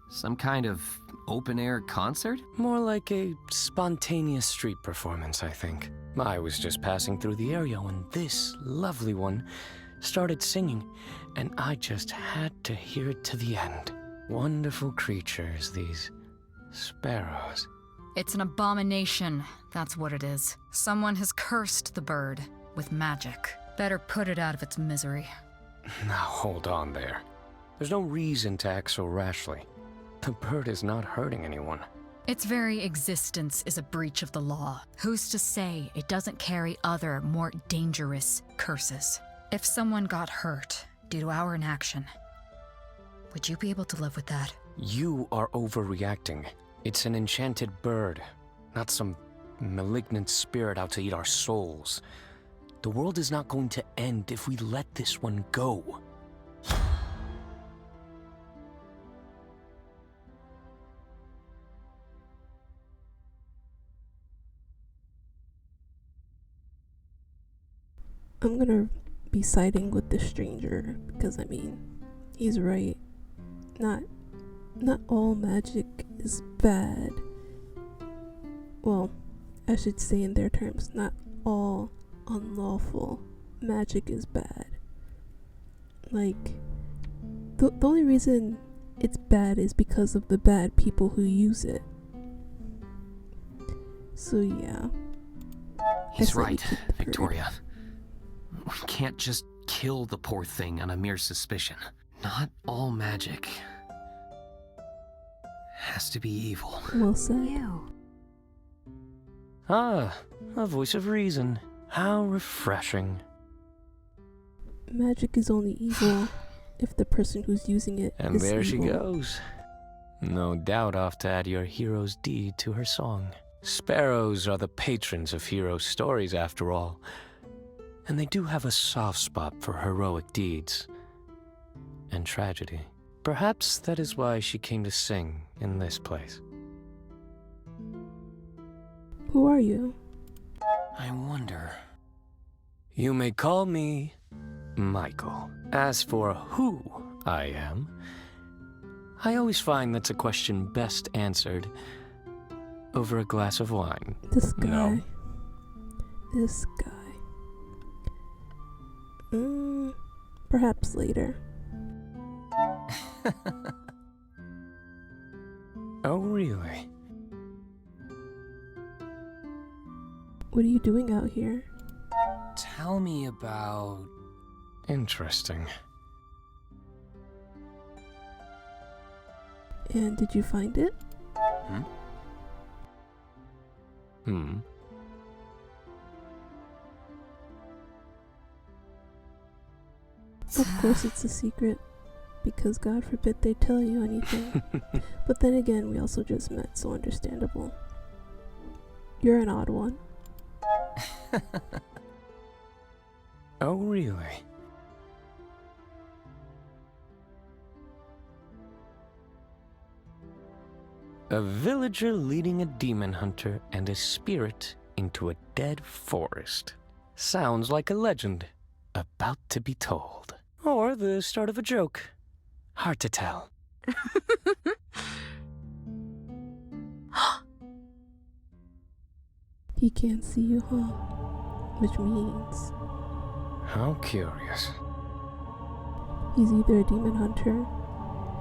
Some kind of open-air concert? More like a spontaneous street performance, I think. I was just passing through the area when this lovely one started singing, and I just had to hear it to the end. Wonderful creatures, these sparrows. It's an abomination, that's what it is. Someone has cursed the bird with magic. Better put it out of its misery. Now hold on there. There's no reason to act so rashly. The bird is not hurting anyone. Its very existence is a breach of the law. Who's to say it doesn't carry other, more dangerous curses? If someone got hurt due to our inaction, would you be able to live with that? You are overreacting. It's an enchanted bird, not some malignant spirit out to eat our souls. The world is not going to end if we let this one go. I'm gonna be siding with the stranger because I mean, he's right. Not all magic is bad. Well, I should say in their terms, not all unlawful magic is bad. Like, the only reason it's bad is because of the bad people who use it. So yeah. He's right, Victoria. We can't just kill the poor thing on a mere suspicion. Not all magic has to be evil. Well said. Ah, a voice of reason. How refreshing. Magic is only evil if the person who's using it And is there she evil. goes. No doubt off to add your hero's deed to her song. Sparrows are the patrons of heroes' stories, after all. And they do have a soft spot for heroic deeds and tragedy. Perhaps that is why she came to sing in this place. Who are you? I wonder. You may call me Michael. As for who I am, I always find that's a question best answered over a glass of wine. This guy. No. This guy. Perhaps later. Oh, really? What are you doing out here? Tell me about Interesting. And did you find it? Of course it's a secret, because God forbid they tell you anything. But then again, we also just met, so understandable. You're an odd one. Oh, really? A villager leading a demon hunter and a spirit into a dead forest. Sounds like a legend about to be told. Or the start of a joke. Hard to tell. He can't see you, huh? Which means How curious. he's either a demon hunter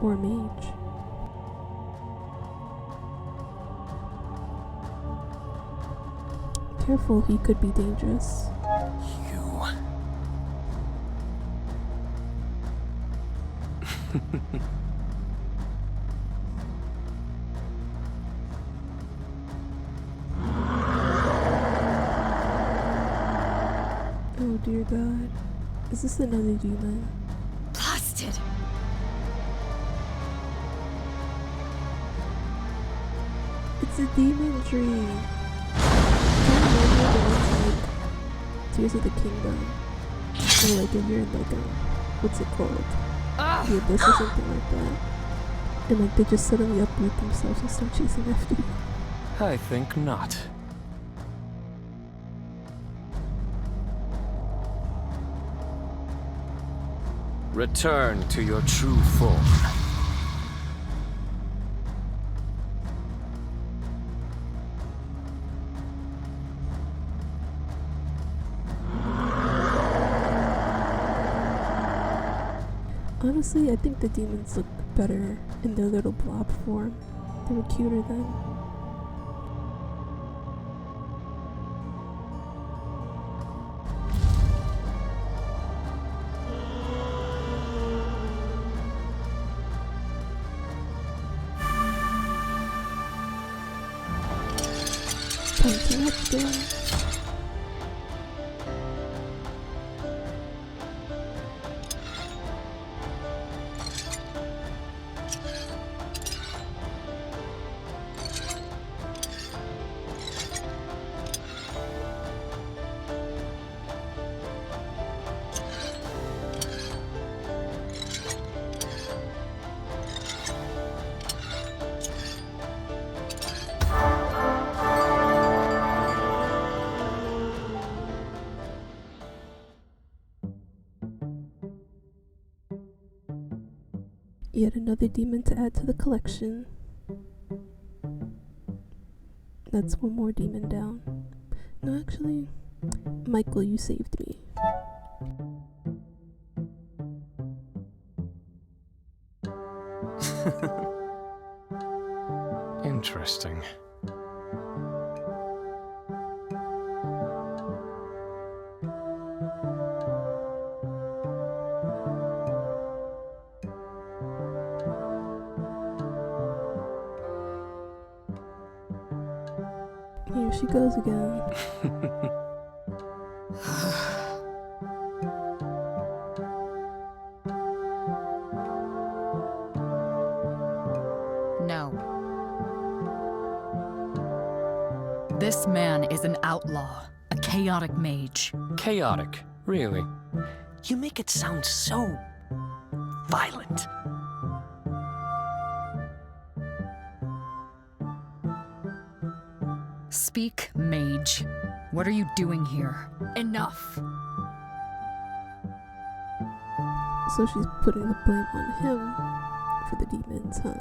or a mage. Careful, he could be dangerous. You. Oh dear God. Is this another demon? Blasted! It's a demon tree! Tears of the Kingdom. Or like if you're in like a, what's it called? The Abyss or something like that. And like they just suddenly uproot themselves and start chasing after you. I think not. Return to your true form. Honestly, I think the demons look better in their little blob form. They were cuter then. Time to let go. Yet another demon to add to the collection. That's one more demon down. No, actually, Michael, you saved me. Interesting. Here she goes again. No. This man is an outlaw, a chaotic mage. Chaotic, really? You make it sound so violent. Speak, mage. What are you doing here? Enough! So she's putting the blame on him for the demons, huh?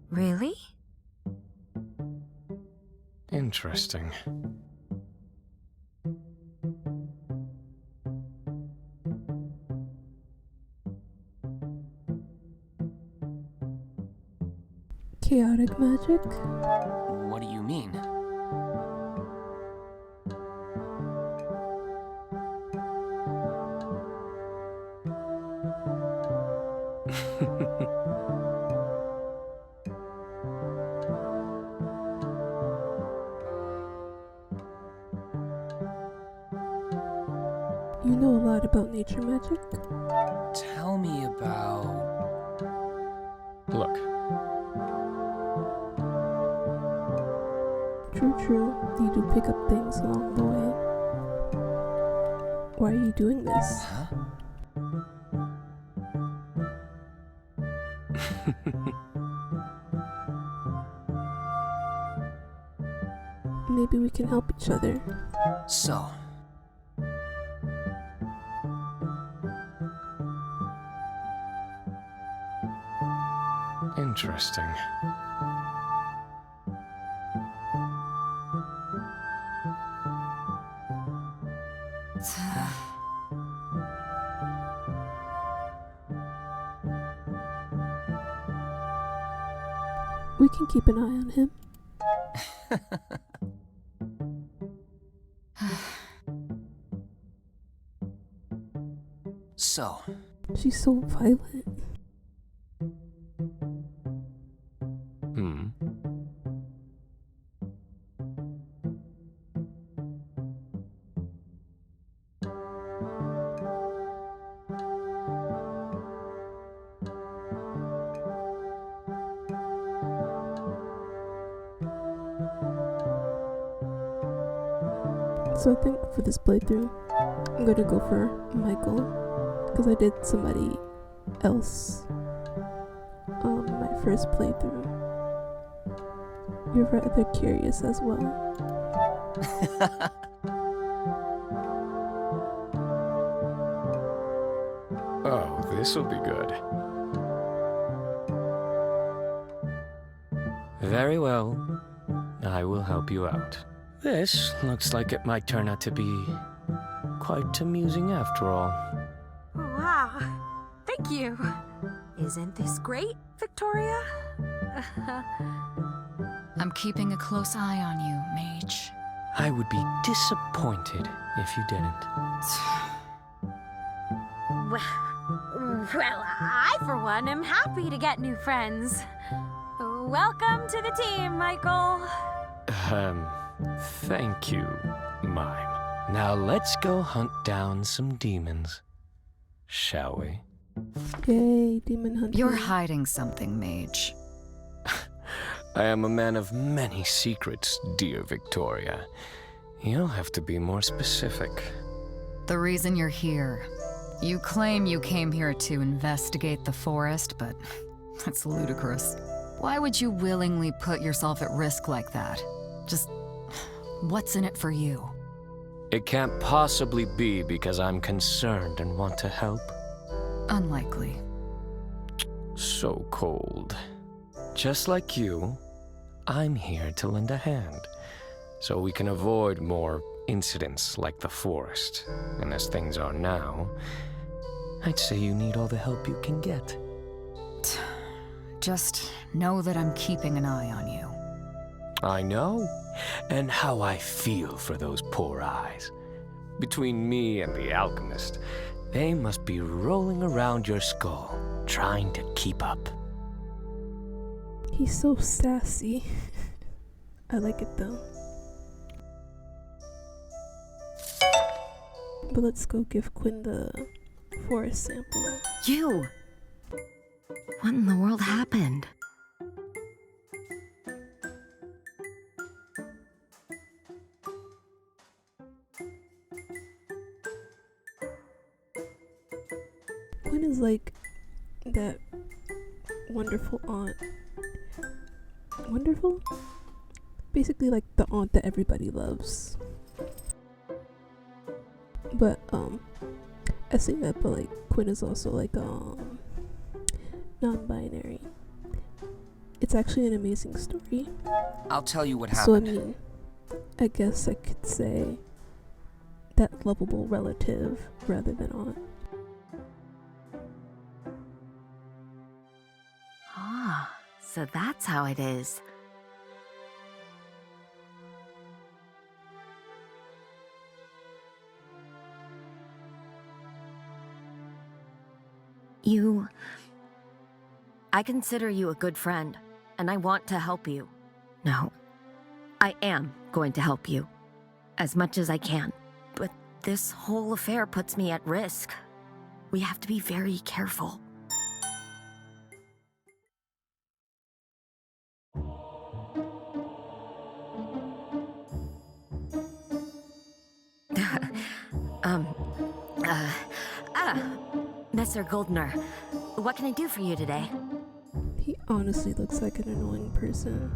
Really? Interesting. Chaotic magic? What do you mean? You know a lot about nature magic? Tell me about... Look, True. You do pick up things along the way. Why are you doing this? Huh? Maybe we can help each other. So, interesting. We can keep an eye on him. so, She's so violent. So I think for this playthrough, I'm gonna go for Michael, because I did somebody else on my first playthrough. You're rather curious as well. Oh, this'll be good. Very well. I will help you out. This looks like it might turn out to be quite amusing after all. Wow. Thank you. Isn't this great, Victoria? I'm keeping a close eye on you, Mage. I would be disappointed if you didn't. Well, I, for one, am happy to get new friends. Welcome to the team, Michael. Thank you, Mime. Now let's go hunt down some demons, shall we? Yay, demon hunting. You're hiding something, Mage. I am a man of many secrets, dear Victoria. You'll have to be more specific. The reason you're here. You claim you came here to investigate the forest, but that's ludicrous. Why would you willingly put yourself at risk like that? Just, what's in it for you? It can't possibly be because I'm concerned and want to help. Unlikely. So cold. Just like you, I'm here to lend a hand, so we can avoid more incidents like the forest. And as things are now, I'd say you need all the help you can get. Just know that I'm keeping an eye on you. I know, and how I feel for those poor eyes. Between me and the alchemist, they must be rolling around your skull, trying to keep up. He's so sassy. I like it though. But let's go give Quinn the forest sample. You! What in the world happened? Quinn is like that wonderful aunt. Wonderful? Basically like the aunt that everybody loves. But I say that, but like Quinn is also like non-binary. It's actually an amazing story. I'll tell you what So I happened. mean, I guess I could say that lovable relative rather than aunt. Ah, So that's how it is. I consider you a good friend, and I want to help you. No, I am going to help you, as much as I can. But this whole affair puts me at risk. We have to be very careful. Mr. Goldner, what can I do for you today? He honestly looks like an annoying person.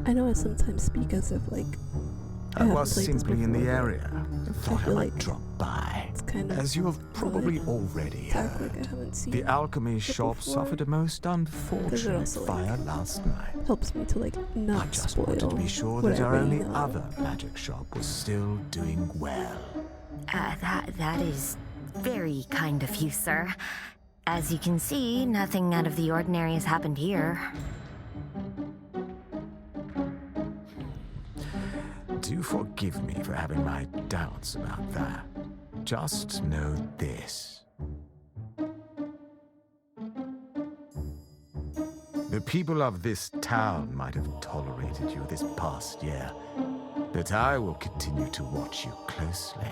I know I sometimes speak as if, like, I was simply in the area. Thought I might drop by. It's kind of as you have probably already heard, like I haven't seen the alchemy shop before. suffered a most unfortunate also, fire last night. Helps me to, like, not I just spoil wanted to be sure what that I our already only know. other magic shop was still doing well. That is very kind of you, sir. As you can see, nothing out of the ordinary has happened here. Do forgive me for having my doubts about that. Just know this. The people of this town might have tolerated you this past year, but I will continue to watch you closely.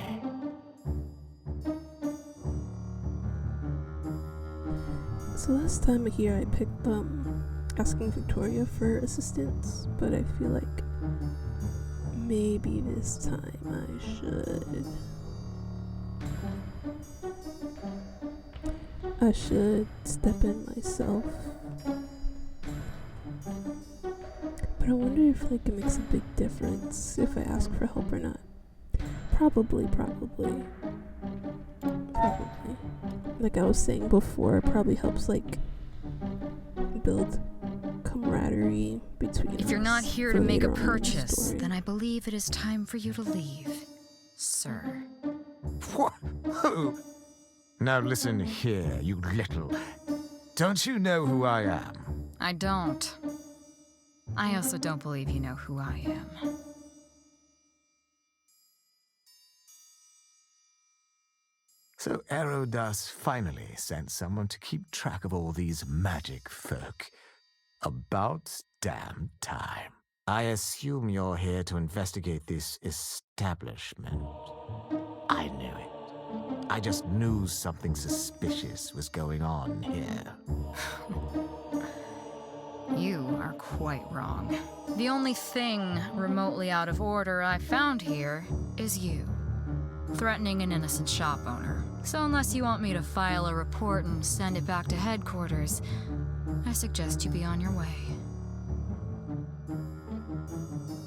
So last time here I picked asking Victoria for assistance, but I feel like maybe this time I should. I should step in myself. But I wonder if like it makes a big difference if I ask for help or not. Probably. Like I was saying before, it probably helps like build camaraderie between If you're us not here for to make a later on in the purchase, story. then I believe it is time for you to leave, sir. What? Who? Now listen here, you little... Don't you know who I am? I don't. I also don't believe you know who I am. So Erodus finally sent someone to keep track of all these magic folk. About damn time. I assume you're here to investigate this establishment. I knew it. I just knew something suspicious was going on here. You are quite wrong. The only thing remotely out of order I found here is you, threatening an innocent shop owner. So unless you want me to file a report and send it back to headquarters, I suggest you be on your way.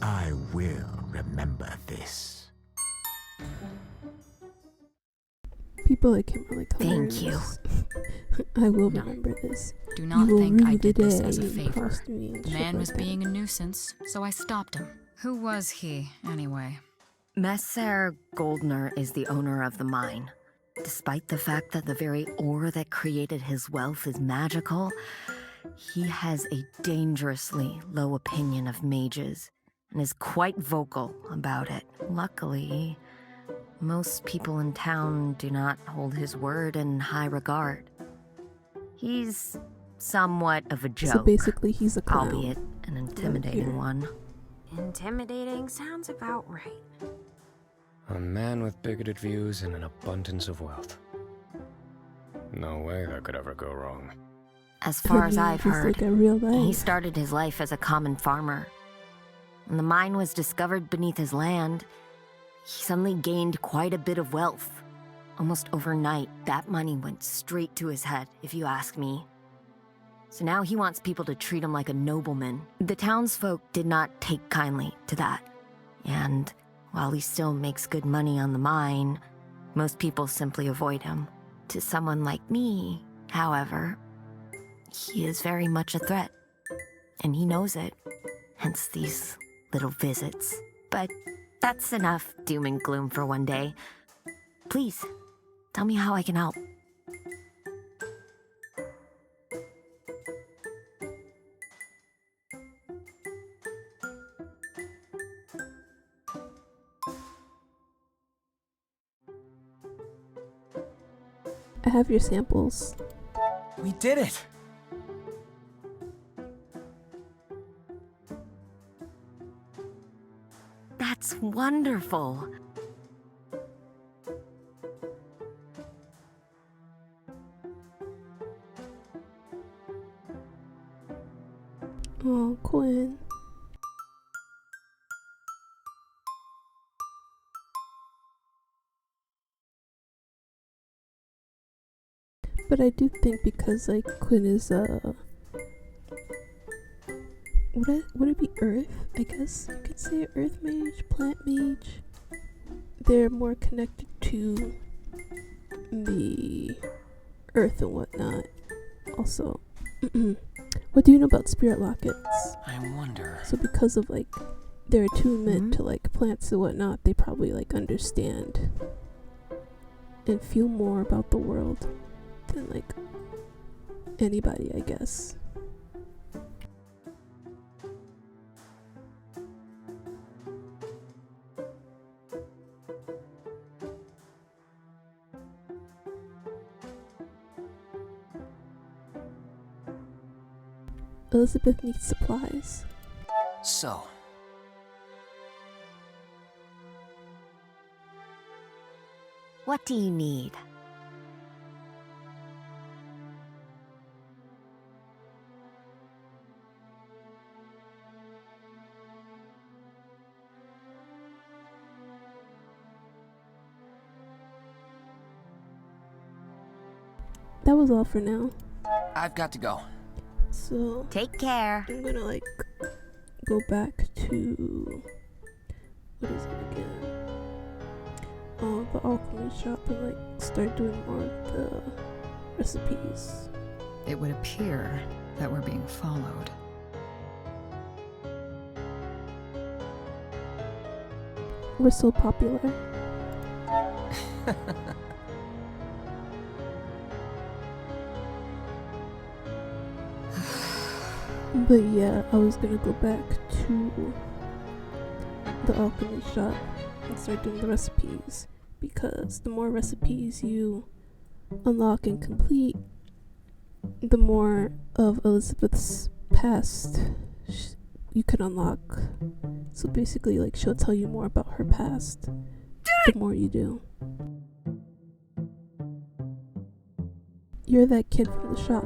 I will remember this. People like him are like Thank you. hilarious. I will remember this. Do You not will think I rue the did this day as a you favor. crossed me and The shit man like was that. being a nuisance, so I stopped him. Who was he, anyway? Messer Goldner is the owner of the mine. Despite the fact that the very ore that created his wealth is magical, he has a dangerously low opinion of mages and is quite vocal about it. Luckily, most people in town do not hold his word in high regard. He's somewhat of a joke, So basically he's a clown. albeit an intimidating one. Intimidating sounds about right. A man with bigoted views and an abundance of wealth. No way that could ever go wrong. As far as I've He's heard, like a real he life. started his life as a common farmer. When the mine was discovered beneath his land, he suddenly gained quite a bit of wealth. Almost overnight, that money went straight to his head, if you ask me. So now he wants people to treat him like a nobleman. The townsfolk did not take kindly to that. And while he still makes good money on the mine, most people simply avoid him. To someone like me, however, he is very much a threat. And he knows it. Hence these little visits. But that's enough doom and gloom for one day. Please, tell me how I can help. I have your samples. We did it! That's wonderful. Oh, Quinn. But I do think because like Quinn is would it be Earth? I guess you could say Earth mage, plant mage. They're more connected to the Earth and whatnot. Also, what do you know about spirit lockets? I wonder. So because of like their attunement to like plants and whatnot, they probably like understand and feel more about the world than like anybody, I guess. Elizabeth needs supplies. So, What do you need? That was all for now. I've got to go. So Take care. I'm gonna like go back to what is it again? Oh, the alchemy shop and like start doing more of the recipes. It would appear that we're being followed. We're so popular. But yeah, I was gonna go back to the alchemy shop and start doing the recipes, because the more recipes you unlock and complete, the more of Elizabeth's past you can unlock. So basically, like, she'll tell you more about her past the more you do. You're that kid from the shop.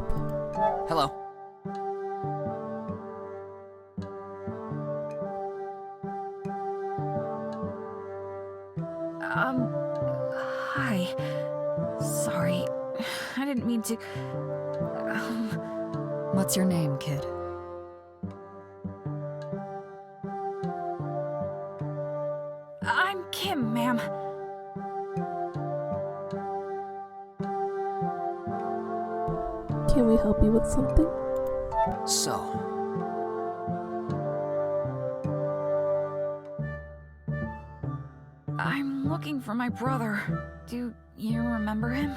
Hello. Hi. Sorry. I didn't mean to. What's your name, kid? I'm Kim, ma'am. Can we help you with something? So, I'm looking for my brother. Do you remember him?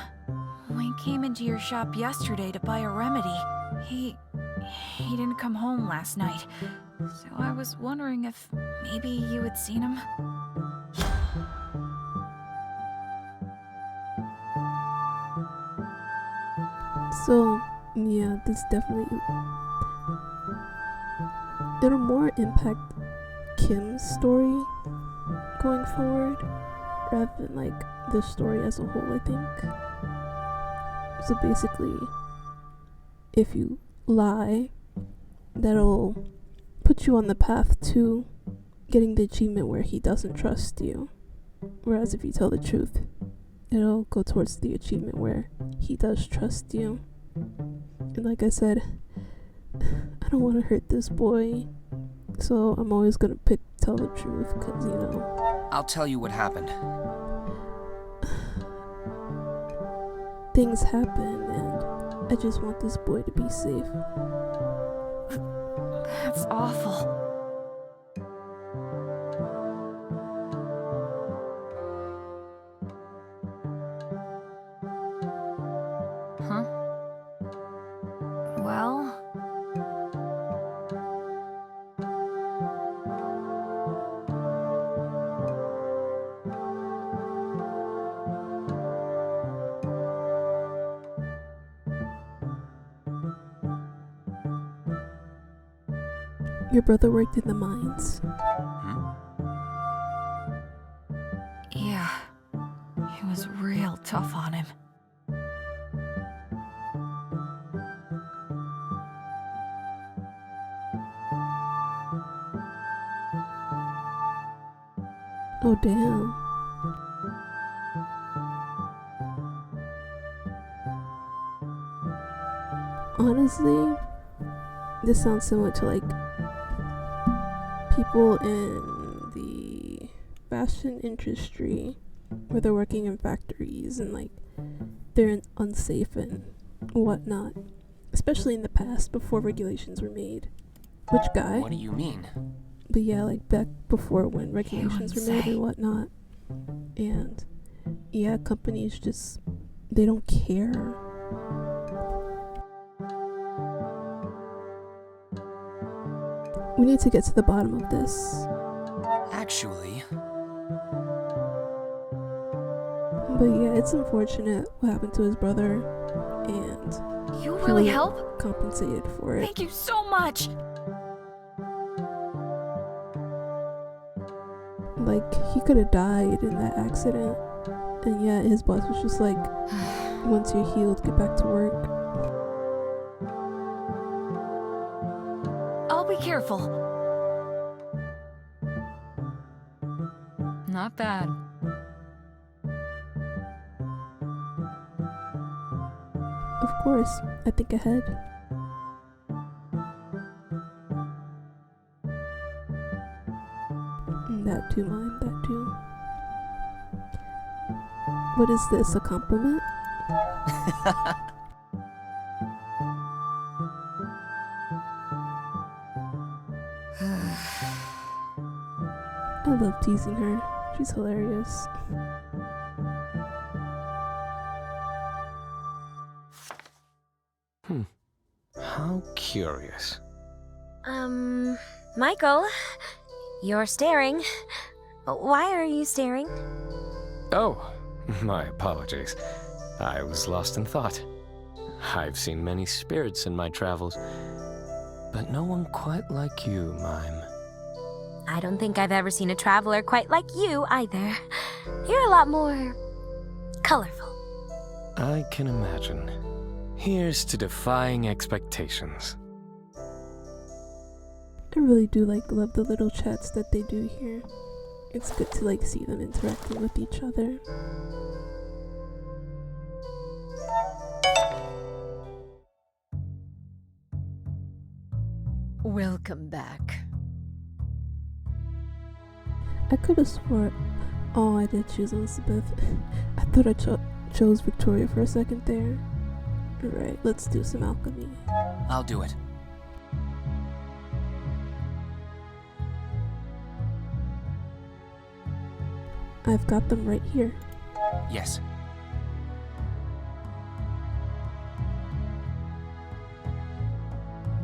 We came into your shop yesterday to buy a remedy. He didn't come home last night. So I was wondering if maybe you had seen him. So, yeah, this definitely... it'll more impact Kim's story going forward, rather than, like, the story as a whole, I think. So basically, if you lie, that'll put you on the path to getting the achievement where he doesn't trust you. Whereas if you tell the truth, it'll go towards the achievement where he does trust you. And like I said, I don't want to hurt this boy, so I'm always gonna tell the truth, because, you know, I'll tell you what happened. things happen, and I just want this boy to be safe. That's awful. Huh? Well, Your brother worked in the mines. Yeah, he was real tough on him. Oh, damn. Honestly, this sounds similar to like people in the fashion industry where they're working in factories and like they're unsafe and whatnot, especially in the past before regulations were made. Which guy? What do you mean? But yeah, like back before when regulations were made and whatnot. And yeah, companies just, they don't care. We need to get to the bottom of this. Actually... But yeah, it's unfortunate what happened to his brother, and You really help? compensated for it. Thank you so much! Like, he could have died in that accident, and yet his boss was just like, once you're healed, get back to work. I'll be careful. Not bad. Of course, I think ahead. That too, mime, that too. What is this, a compliment? I love teasing her. She's hilarious. How curious. Michael, you're staring. Why are you staring? Oh, my apologies. I was lost in thought. I've seen many spirits in my travels, but no one quite like you, Mime. I don't think I've ever seen a traveler quite like you either. You're a lot more colorful. I can imagine. Here's to defying expectations. I really do love the little chats that they do here. It's good to see them interacting with each other. Welcome back. I could have swore. Oh, I did choose Elizabeth. I thought I chose Victoria for a second there. Alright, let's do some alchemy. I'll do it. I've got them right here. Yes.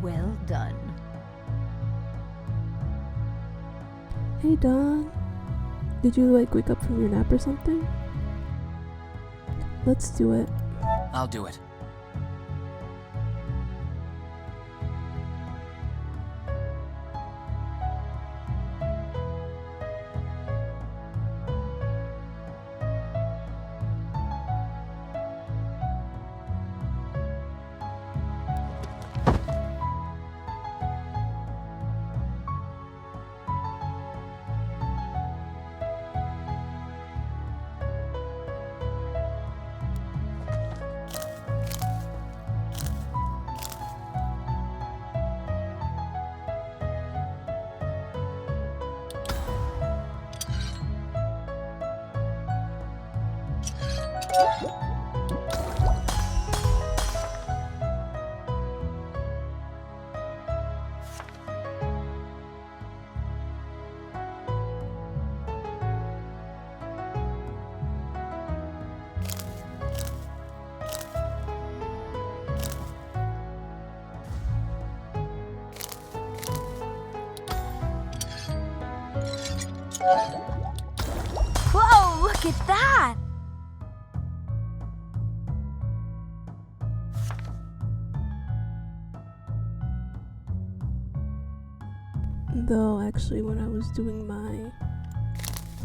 Well done. Hey Don, did you wake up from your nap or something? Let's do it. I'll do it. Whoa, look at that! actually, when I was doing my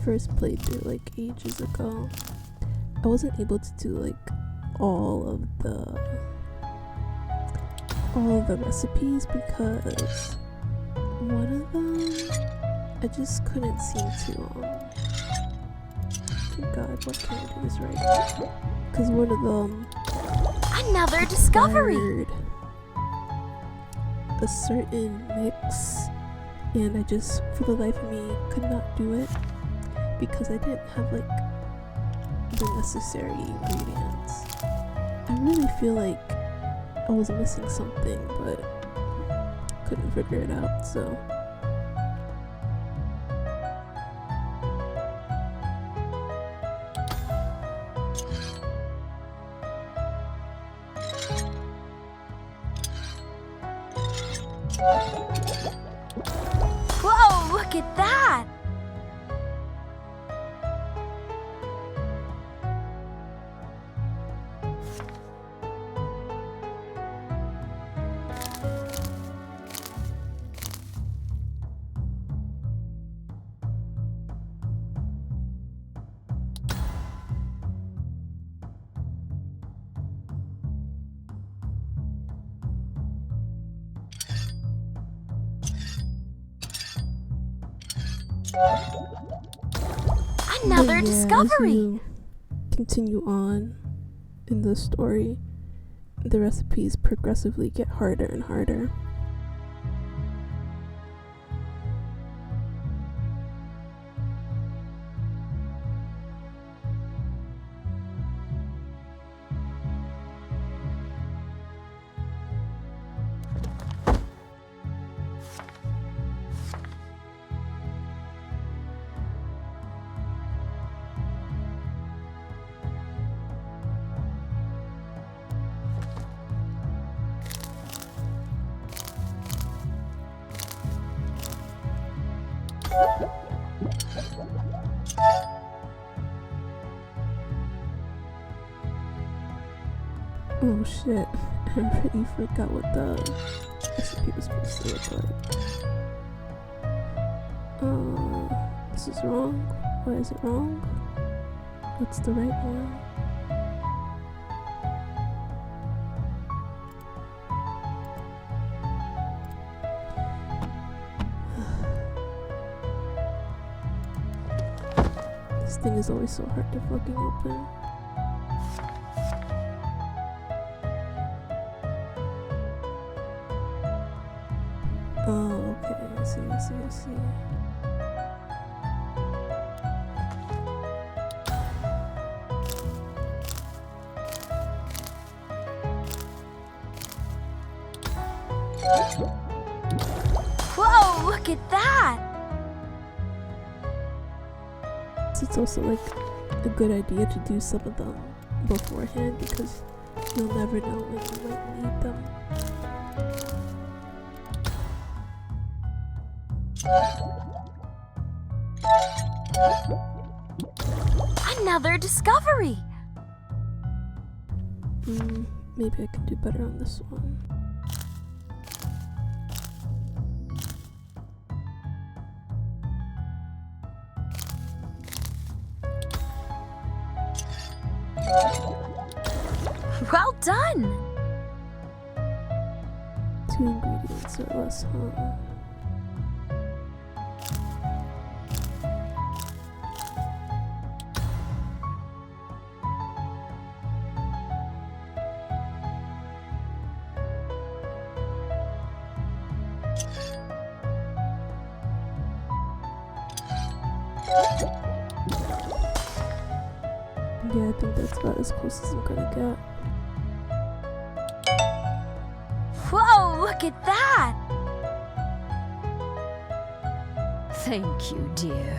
first playthrough, like, ages ago, I wasn't able to do, like, all of the recipes because one of them I just couldn't seem to thank God, what can I do this right? Because one of them Another discovery! required a certain mix, and I just, for the life of me, could not do it because I didn't have like the necessary ingredients. I really feel like I was missing something, but couldn't figure it out, so. Whoa, look at that! Another But yeah, discovery! as you continue on in the story, the recipes progressively get harder and harder. Oh shit, I already forgot what the recipe was supposed to look like. This is wrong. Why is it wrong? What's the right one? This thing is always so hard to fucking open. Oh, okay, I see. Whoa, look at that! It's also like a good idea to do some of them beforehand because you'll never know when you might need them. Another discovery! Maybe I can do better on this one. Well done! 2 ingredients or less, huh? Yeah, I think that's about as close as I'm gonna get. Whoa, look at that! Thank you, dear.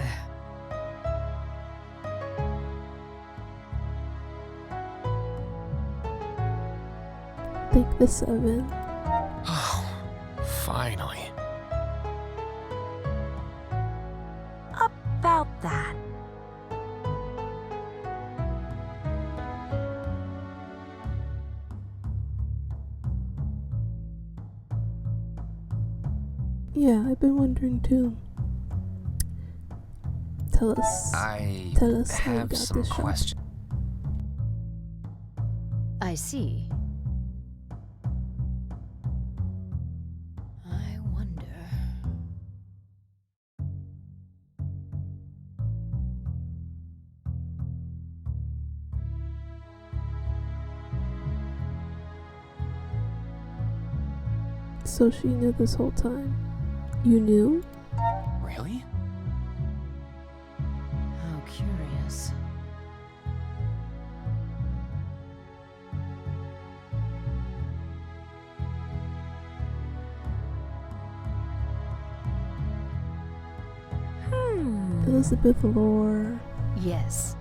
Take the 7. Oh, finally. About that. Yeah, I've been wondering too. Tell us I how you have got some this shop. questions. I see. I wonder. So she knew this whole time. You knew? Really? How curious. Elizabeth lore. Yes.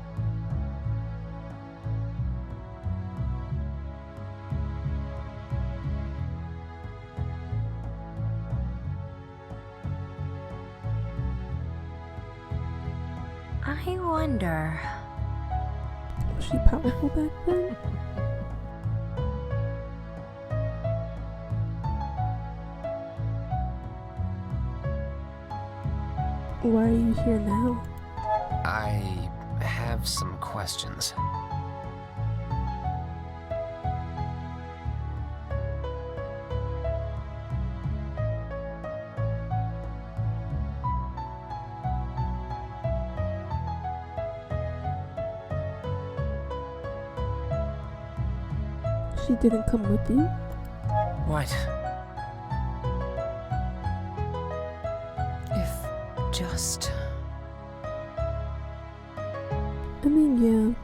I wonder. Was she powerful back then? Why are you here now? I have some questions. She didn't come with you? What? If just. I mean, yeah.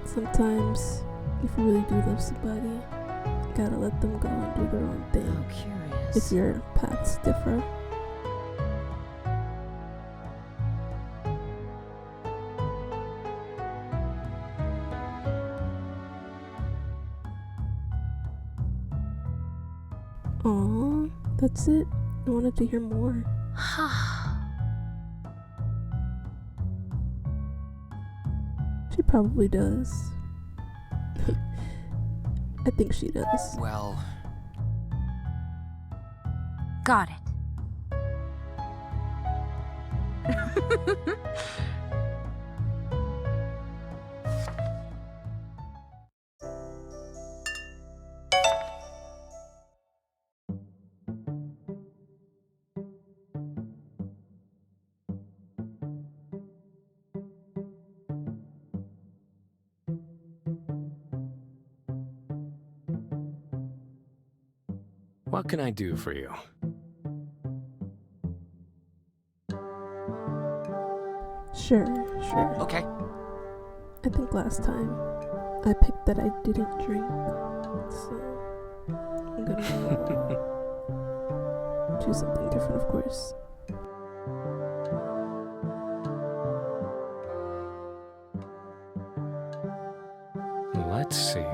Sometimes, if you really do love somebody, you gotta let them go and do their own How thing. curious. If your paths differ. Aww, that's it. I wanted to hear more. She probably does. I think she does. Well, Got it. What can I do for you? Sure. okay. I think last time I picked that I didn't drink, so I'm gonna do something different, of course. Let's see.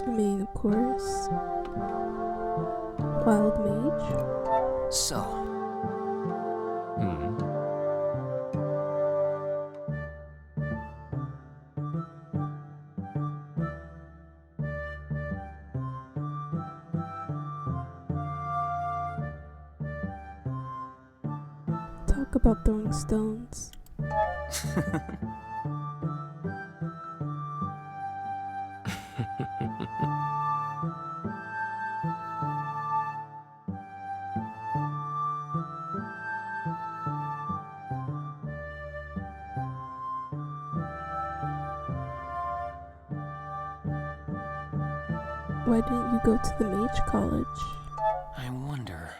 I mean, of course, Wild Mage. So, Hmm. Talk about throwing stones. Why didn't you go to the mage college? I wonder.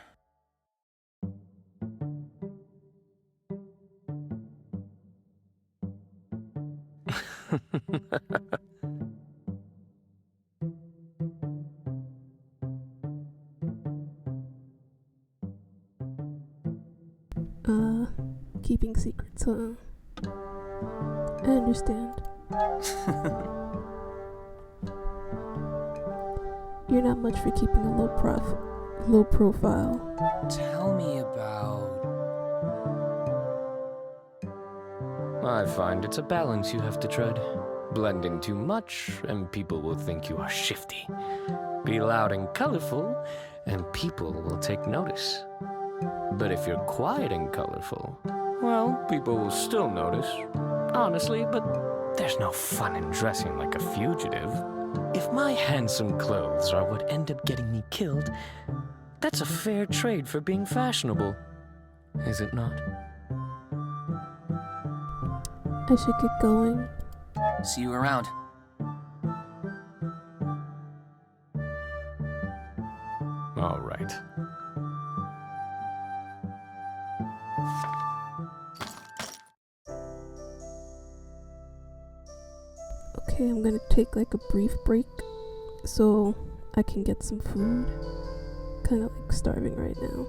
Keeping secrets, huh? I understand. You're not much for keeping a low profile. Tell me about... I find it's a balance you have to tread. Blending too much, and people will think you are shifty. Be loud and colorful, and people will take notice. But if you're quiet and colorful, well, people will still notice, honestly, but there's no fun in dressing like a fugitive. If my handsome clothes are what end up getting me killed, that's a fair trade for being fashionable, is it not? I should get going. See you around. All right. Okay, I'm gonna take like a brief break so I can get some food. Kinda like starving right now.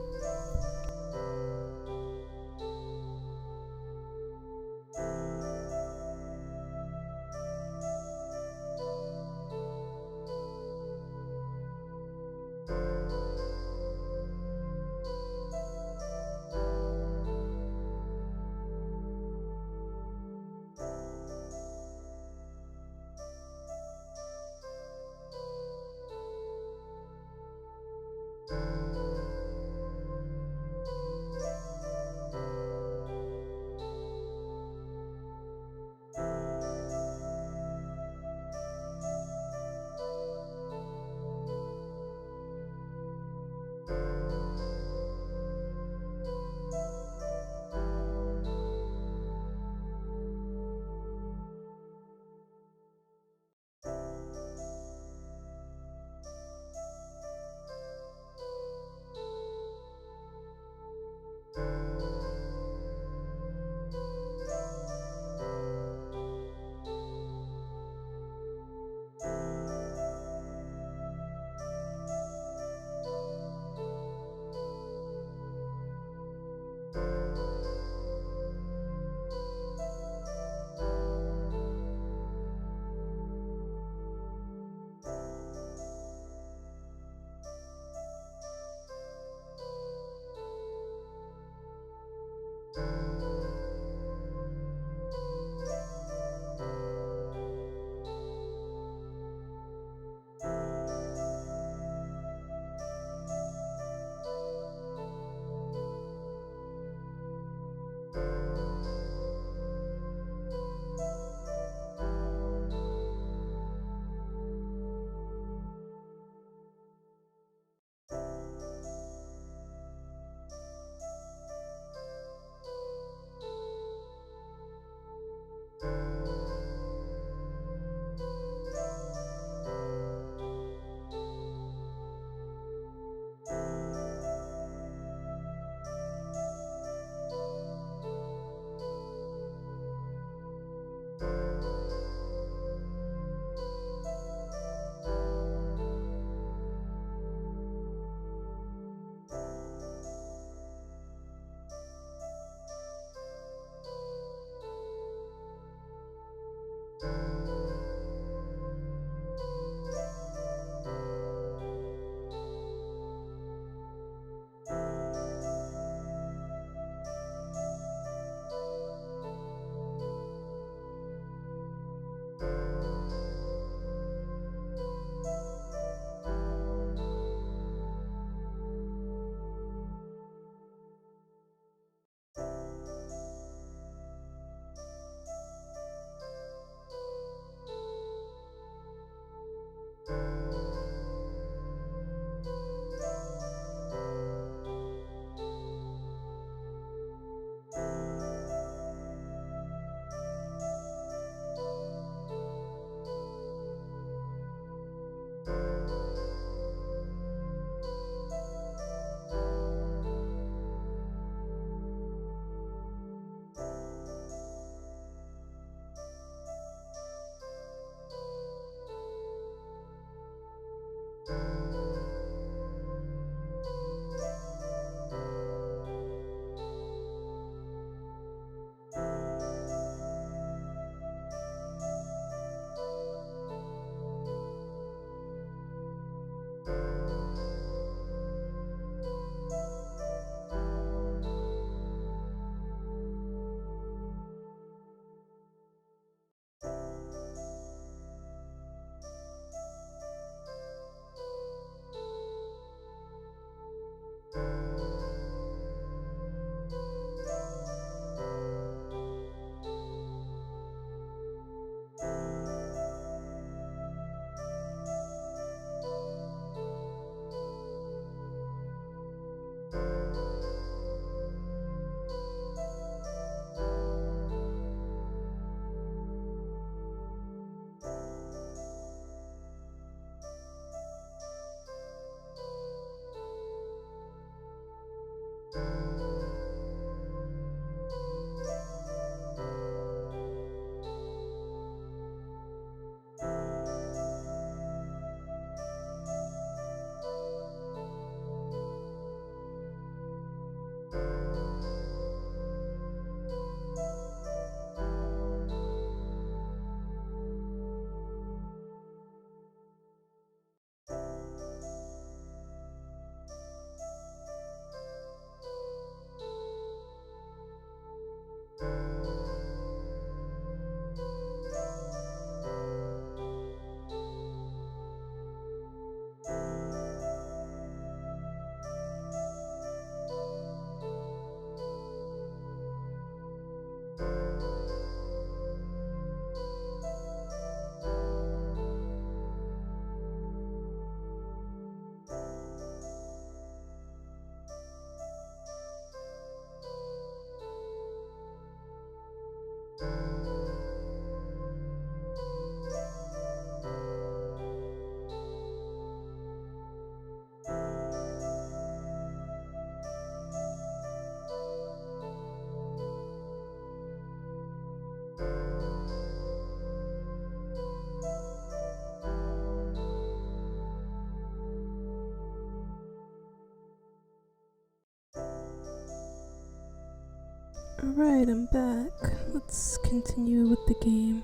Alright, I'm back. Let's continue with the game.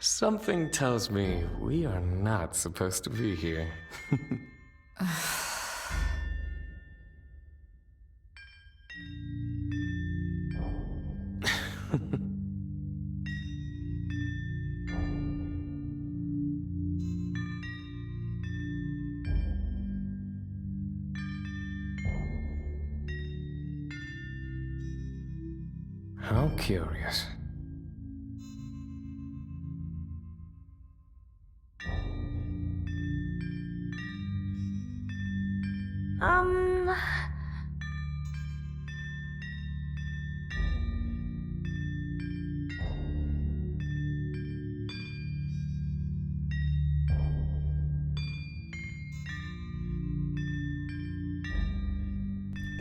Something tells me we are not supposed to be here. How curious.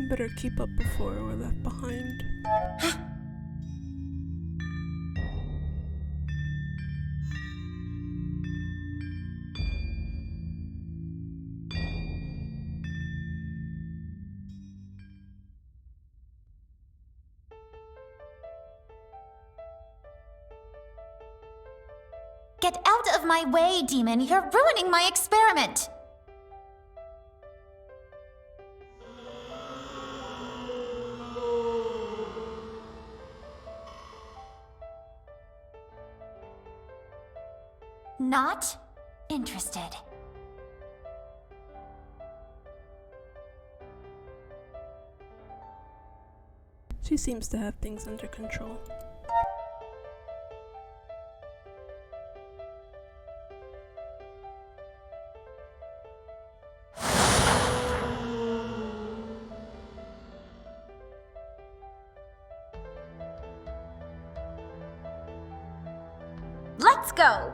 Better keep up before we're left behind. Get out of my way, demon! You're ruining my experiment! Not interested. She seems to have things under control. Let's go!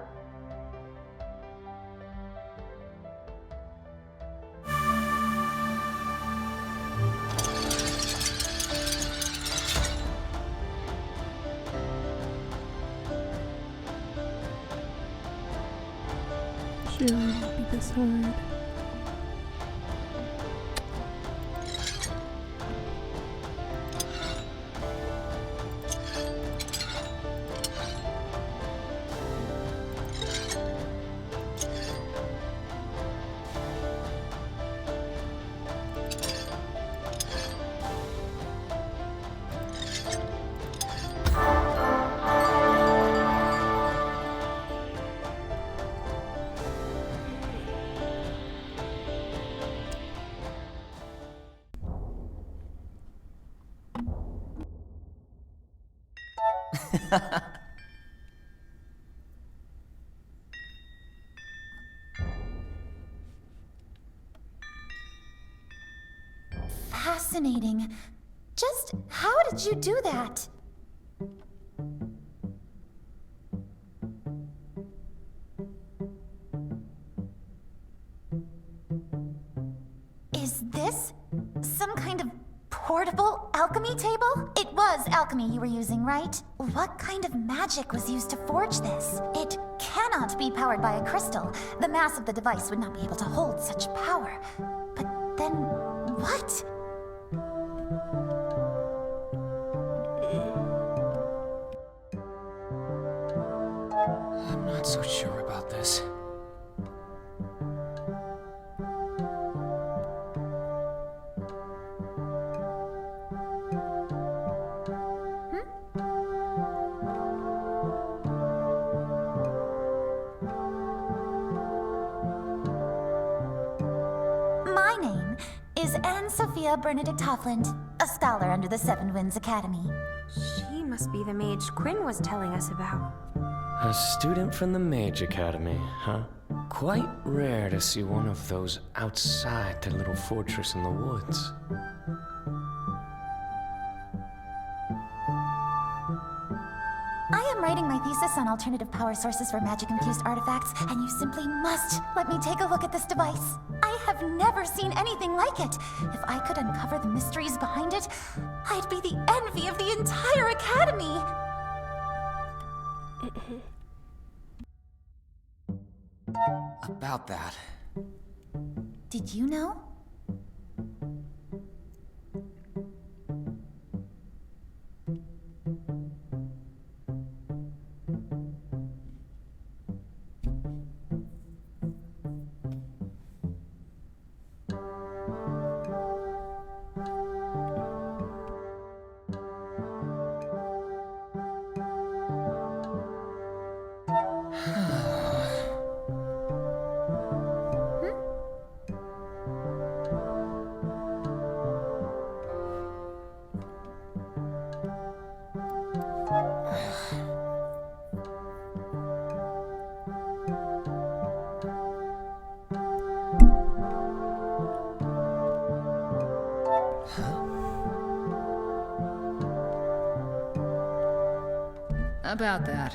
Sure, it won't be this hard. Fascinating. Just how did you do that? Is this some kind of portable alchemy table? It was alchemy you were using, right? What kind of magic was used to forge this? It cannot be powered by a crystal. The mass of the device would not be able to hold such power. But then, what? I'm not so sure about this. My name is Anne-Sophia Bernadette Hoffland, a scholar under the Seven Winds Academy. She must be the mage Quinn was telling us about. A student from the Mage Academy, huh? Quite rare to see one of those outside their little fortress in the woods. I am writing my thesis on alternative power sources for magic-infused artifacts, and you simply must let me take a look at this device. I have never seen anything like it. If I could uncover the mysteries behind it, I'd be the envy of the entire Academy. About that. Did you know? About that.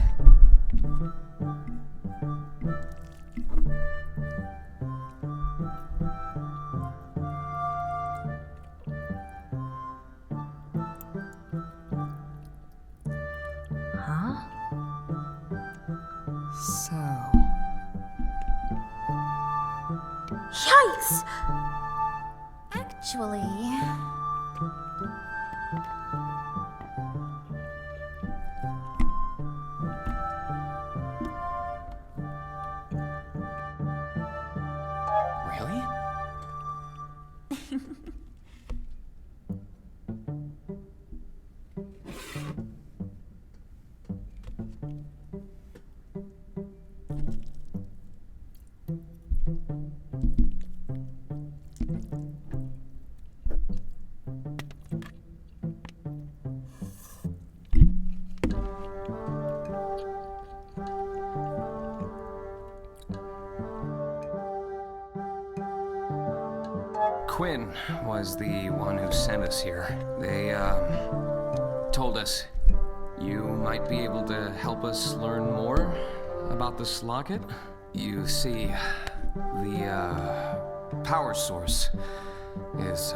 Huh? So... Yikes! Actually... Really? Quinn was the one who sent us here. They, told us you might be able to help us learn more about this locket. You see, the, power source is,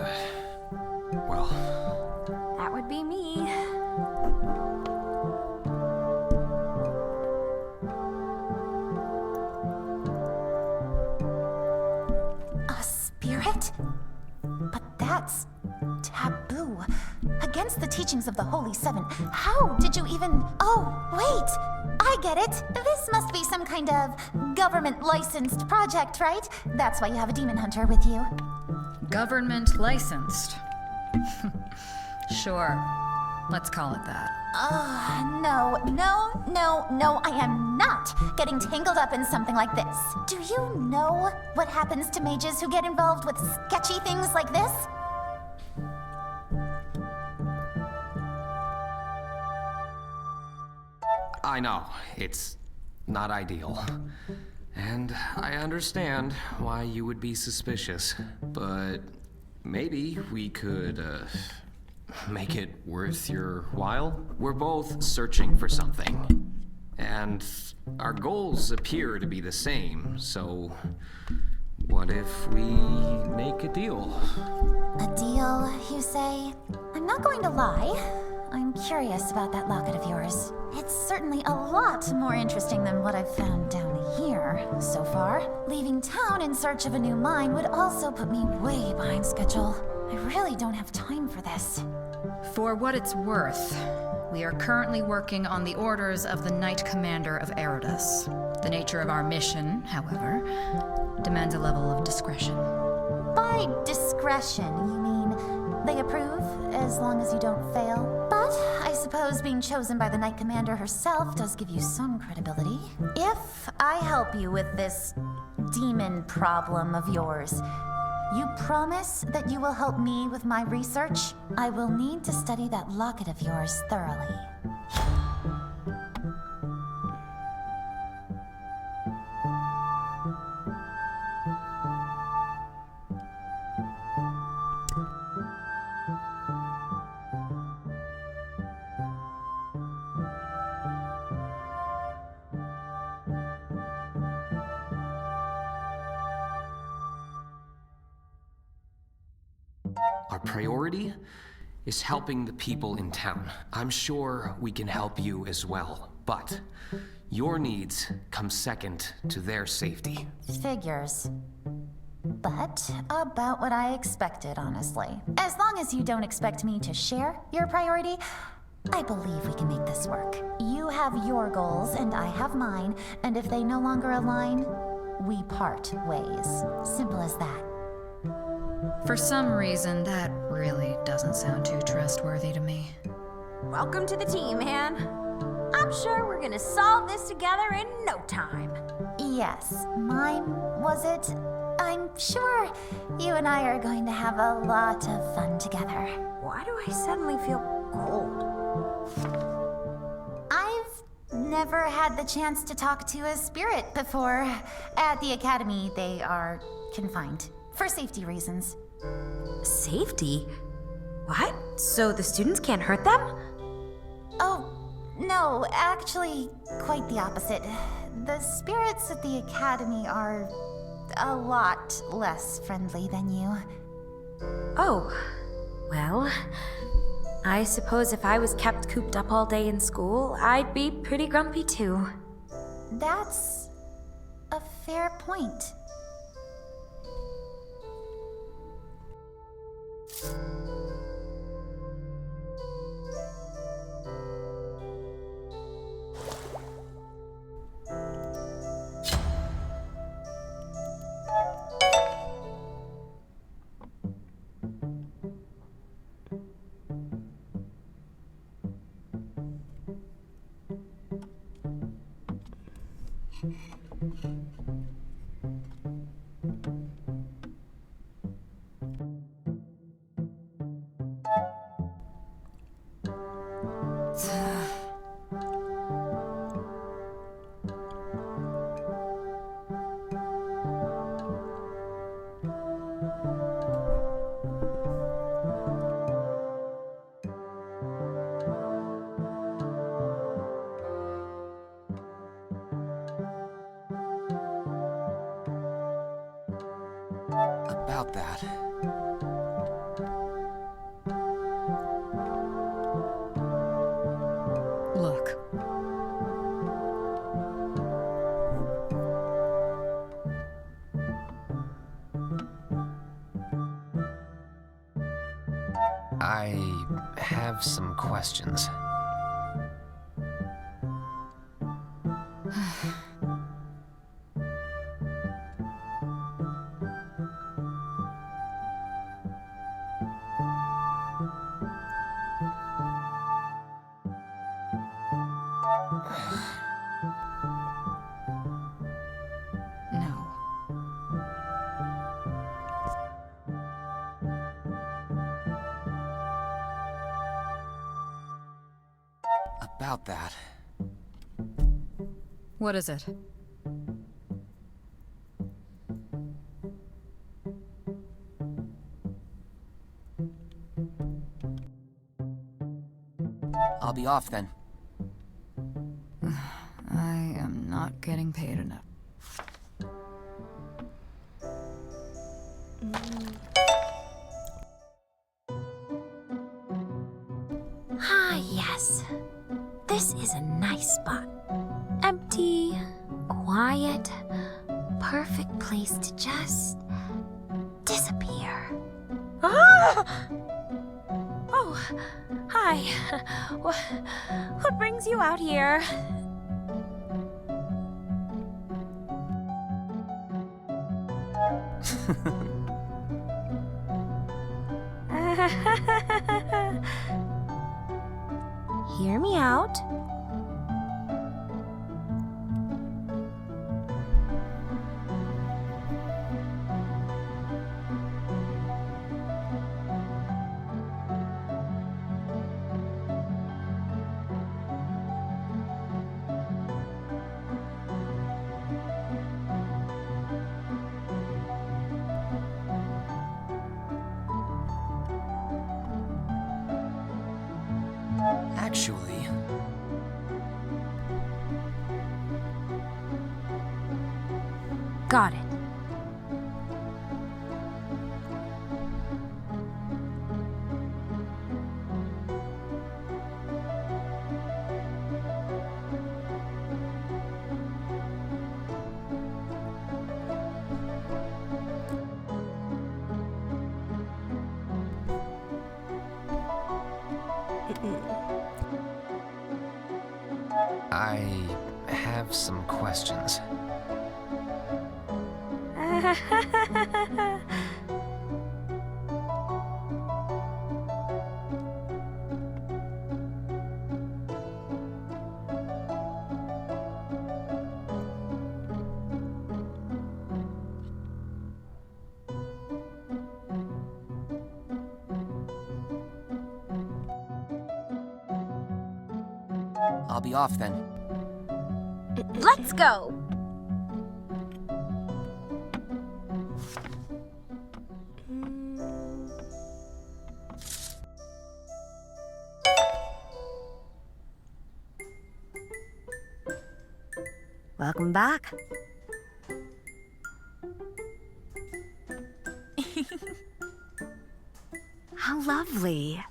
well... That would be me. A spirit? But that's taboo. Against the teachings of the Holy Seven. How did you even... Oh, wait! I get it! This must be some kind of government-licensed project, right? That's why you have a demon hunter with you. Government licensed. Sure. Let's call it that. No, I am not getting tangled up in something like this. Do you know what happens to mages who get involved with sketchy things like this? I know, it's not ideal. And I understand why you would be suspicious, but maybe we could, make it worth your while? We're both searching for something, and our goals appear to be the same, so what if we make a deal? A deal, you say? I'm not going to lie. I'm curious about that locket of yours. It's certainly a lot more interesting than what I've found down here so far. Leaving town in search of a new mine would also put me way behind schedule. I really don't have time for this. For what it's worth, we are currently working on the orders of the Knight Commander of Erodus. The nature of our mission, however, demands a level of discretion. By discretion, you mean they approve as long as you don't fail? But I suppose being chosen by the Knight Commander herself does give you some credibility. If I help you with this demon problem of yours, you promise that you will help me with my research? I will need to study that locket of yours thoroughly. Our priority is helping the people in town. I'm sure we can help you as well, but your needs come second to their safety. Figures. But about what I expected, honestly. As long as you don't expect me to share your priority, I believe we can make this work. You have your goals and I have mine, and if they no longer align, we part ways. Simple as that. For some reason, that really doesn't sound too trustworthy to me. Welcome to the team, Anne. I'm sure we're gonna solve this together in no time. Yes, mime, was it? I'm sure you and I are going to have a lot of fun together. Why do I suddenly feel cold? I've never had the chance to talk to a spirit before. At the academy, they are confined for safety reasons. Safety? What? So the students can't hurt them? Oh, no, actually, quite the opposite. The spirits at the academy are a lot less friendly than you. Oh, well, I suppose if I was kept cooped up all day in school, I'd be pretty grumpy too. That's a fair point. About that. Look. I have some questions. No. About that. What is it? I'll be off then. I am not getting paid enough. Ah, yes. This is a nice spot. Empty, quiet, perfect place to just disappear. Ah! Oh, hi. What brings you out here? Hear me out. Actually, Got it. have some questions. I'll be off then. Let's go! Welcome back. How lovely.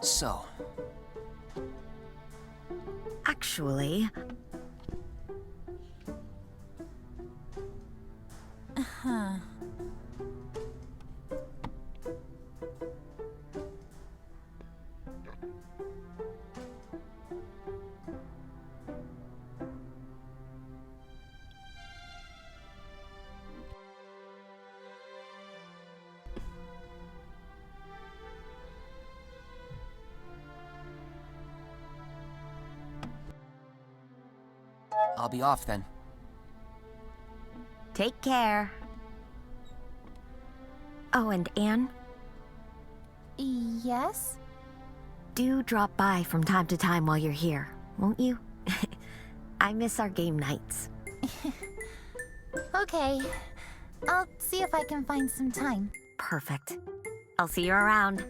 So, Actually, I'll be off then. take care. Oh, and Anne, Yes? do drop by from time to time while you're here, won't you? I miss our game nights. Okay. I'll see if I can find some time. Perfect. I'll see you around.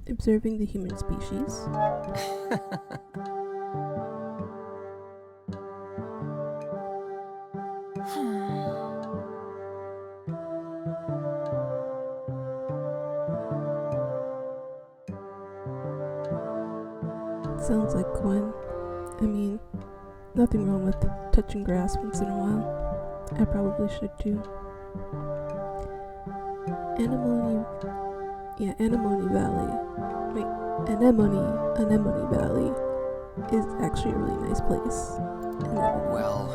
Observing the human species. Sounds like Gwen. I mean, nothing wrong with touching grass once in a while. I probably should too. Anemone Valley. Wait, Anemone Valley is actually a really nice place. Well,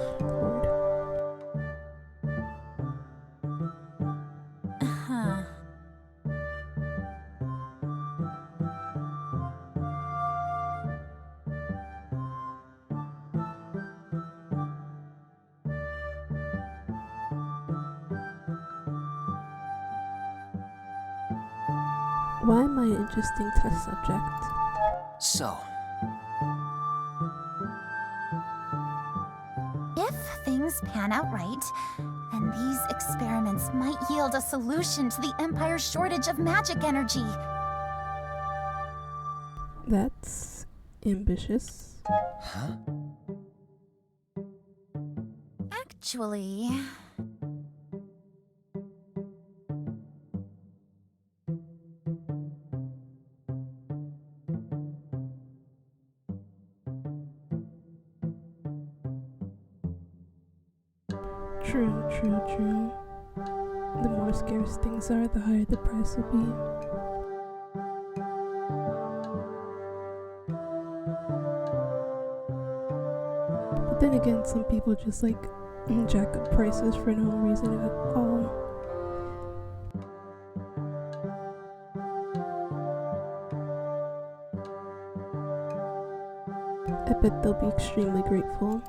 Why am I an interesting test subject? so, If things pan out right, then these experiments might yield a solution to the Empire's shortage of magic energy. That's ambitious. huh? Actually, True. The more scarce things are, the higher the price will be. But then again, some people just like jack up prices for no reason at all. I bet they'll be extremely grateful.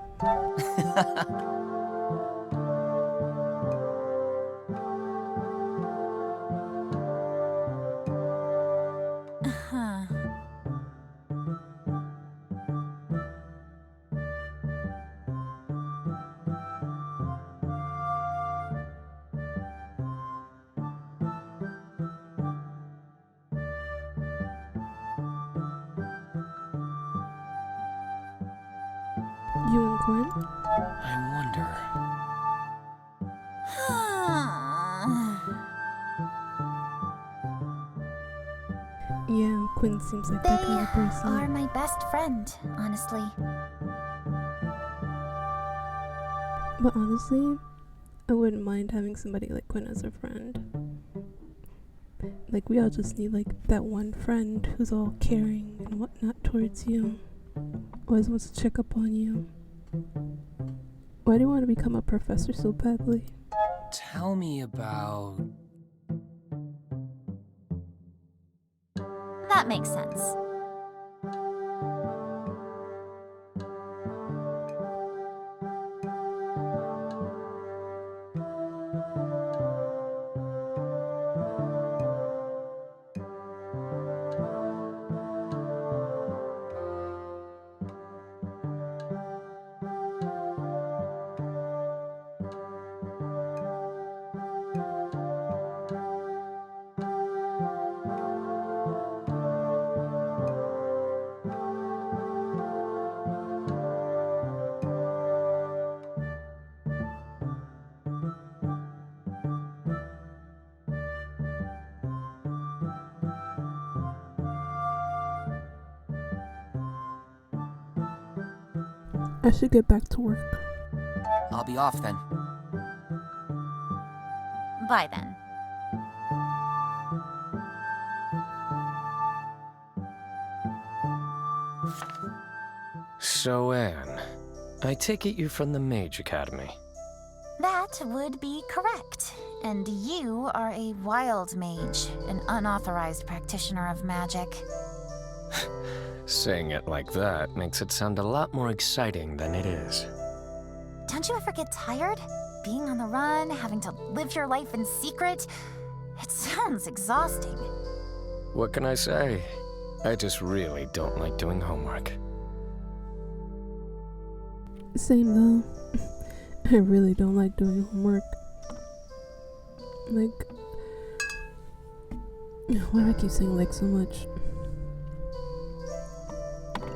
You and Quinn? I wonder. Yeah, Quinn seems like that kind of person. They are my best friend, honestly. But honestly, I wouldn't mind having somebody like Quinn as a friend. Like, we all just need, like, that one friend who's all caring and whatnot towards you. Always wants to check up on you. Why do you want to become a professor so badly? Tell me about... That makes sense. I should get back to work. I'll be off then. Bye then. So, Anne, I take it you're from the Mage Academy. That would be correct. And you are a wild mage, an unauthorized practitioner of magic. Saying it like that makes it sound a lot more exciting than it is. Don't you ever get tired? Being on the run, having to live your life in secret? It sounds exhausting. What can I say? I just really don't like doing homework. Same though. I really don't like doing homework. Like, why do I keep saying like so much?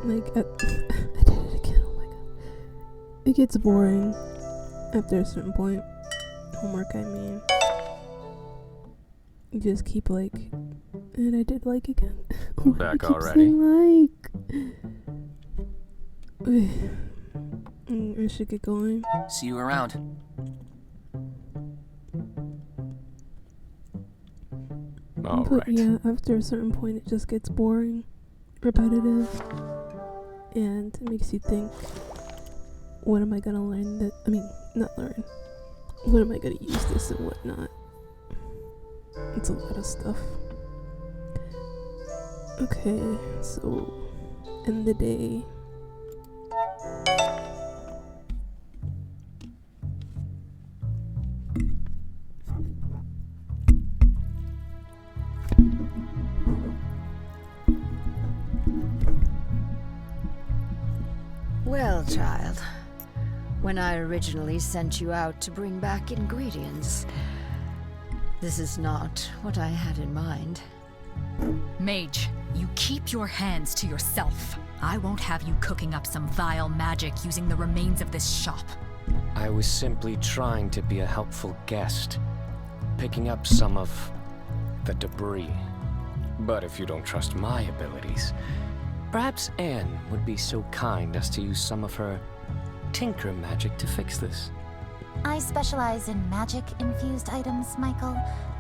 Like, I did it again, oh my god. It gets boring after a certain point. Homework, I mean. You just keep like, and I did like again. Back already? Like. I should get going. See you around. But yeah, after a certain point it just gets boring, repetitive, and it makes you think, what am I gonna learn that, not learn, when am I gonna use this and whatnot. It's a lot of stuff. Okay, so, end the day. Well, child, when I originally sent you out to bring back ingredients, this is not what I had in mind. Mage, you keep your hands to yourself. I won't have you cooking up some vile magic using the remains of this shop. I was simply trying to be a helpful guest, picking up some of the debris. But if you don't trust my abilities, perhaps Anne would be so kind as to use some of her tinker magic to fix this. I specialize in magic-infused items, Michael.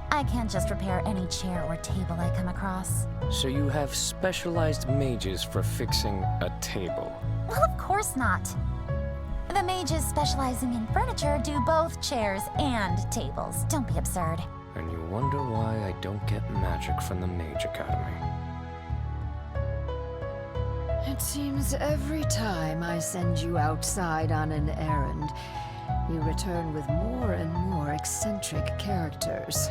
I can't just repair any chair or table I come across. So you have specialized mages for fixing a table? Well, of course not. The mages specializing in furniture do both chairs and tables. Don't be absurd. And you wonder why I don't get magic from the Mage Academy. It seems every time I send you outside on an errand, you return with more and more eccentric characters.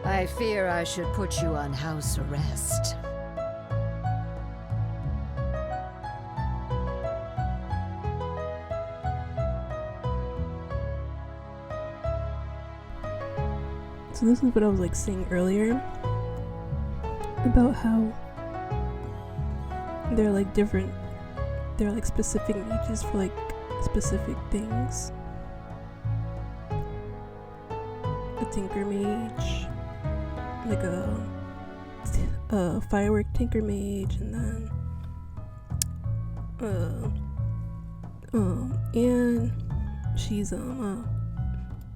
I fear I should put you on house arrest. So this is what I was like saying earlier about how they're like different, they're like specific mages for like specific things. A tinker mage, like a firework tinker mage, and then and she's a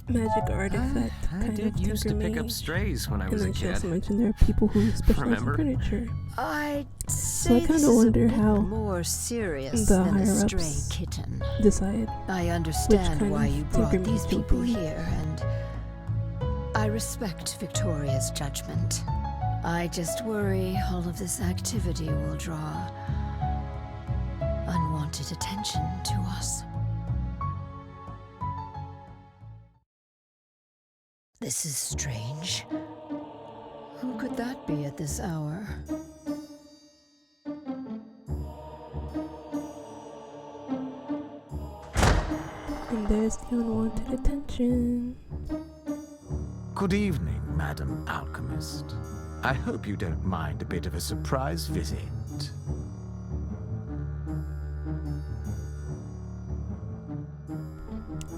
magic artifact I kind did of used to tinker pick up mage. strays when I was a And then she kid. also mentioned there are people who specialize Remember? in furniture. I'd So say I this kind is of a wonder bit how more serious the than a higher stray ups kitten. decide I which understand kind why of you brought tinker these mage you'll people be. here, and I respect Victoria's judgment. I just worry all of this activity will draw unwanted attention to us. This is strange. Who could that be at this hour? And there's the unwanted attention. Good evening, Madam Alchemist. I hope you don't mind a bit of a surprise visit.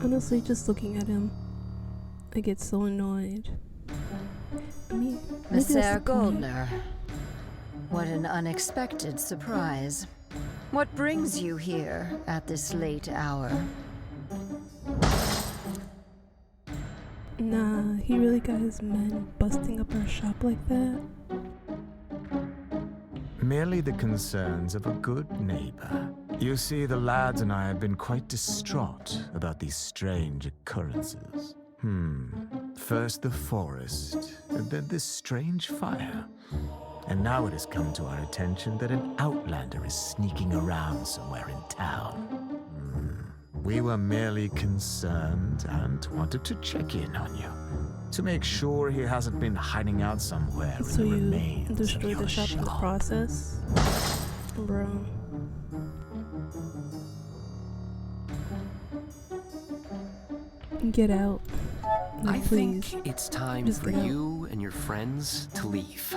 Honestly, just looking at him, I get so annoyed. I mean, maybe that's Messer the point. Goldner. What an unexpected surprise. What brings you here at this late hour? Nah, he really got his men busting up our shop like that. Merely the concerns of a good neighbor. You see, the lads and I have been quite distraught about these strange occurrences. First the forest, and then this strange fire. And now it has come to our attention that an outlander is sneaking around somewhere in town. We were merely concerned and wanted to check in on you, to make sure he hasn't been hiding out somewhere So in the you remains of destroyed your the shop in the shop. process? Bro. Get out. No, I please. think it's time Just for get out. you and your friends to leave.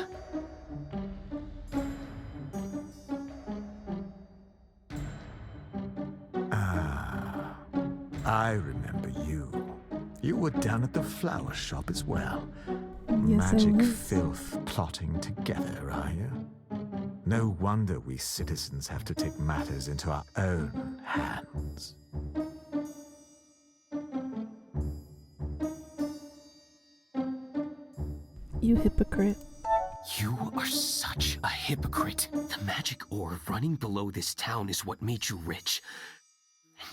I remember you. You were down at the flower shop as well. Yes, I Magic was. filth plotting together, are you? No wonder we citizens have to take matters into our own hands. You hypocrite. You are such a hypocrite. The magic ore running below this town is what made you rich.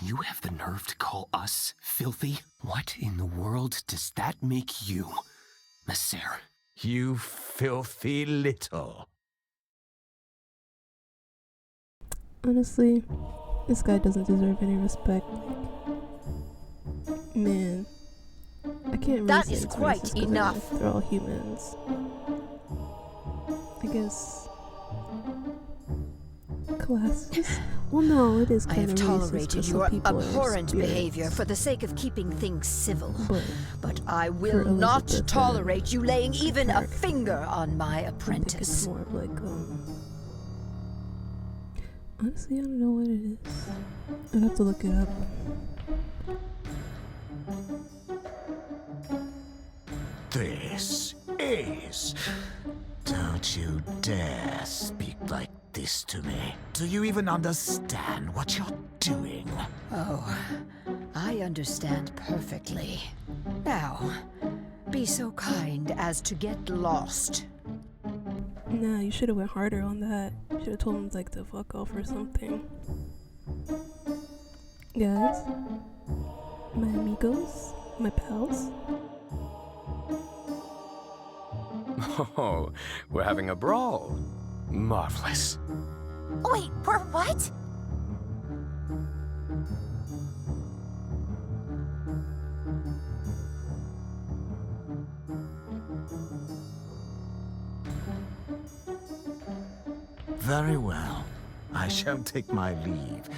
And you have the nerve to call us filthy? What in the world does that make you, Messer? You filthy little. Honestly, this guy doesn't deserve any respect. Man, I can't really That say is it's quite racist 'cause enough. they're all humans. I guess classes. Well, no, it is I kind have of racist tolerated 'cause your some people are abhorrent spirits. behavior for the sake of keeping things civil. But I for will not Elizabeth and tolerate you laying even a Kirk, finger on my I think it's apprentice. more of like honestly, I don't know what it is. I'd have to look it up. This is... Don't you dare speak like this to me. Do you even understand what you're doing? Oh, I understand perfectly. Now, be so kind as to get lost. Nah, you should have went harder on that. Should have told him like to fuck off or something. Guys, my amigos, my pals. Oh, we're having a brawl. Marvelous. Wait, we're what? Very well. I shall take my leave.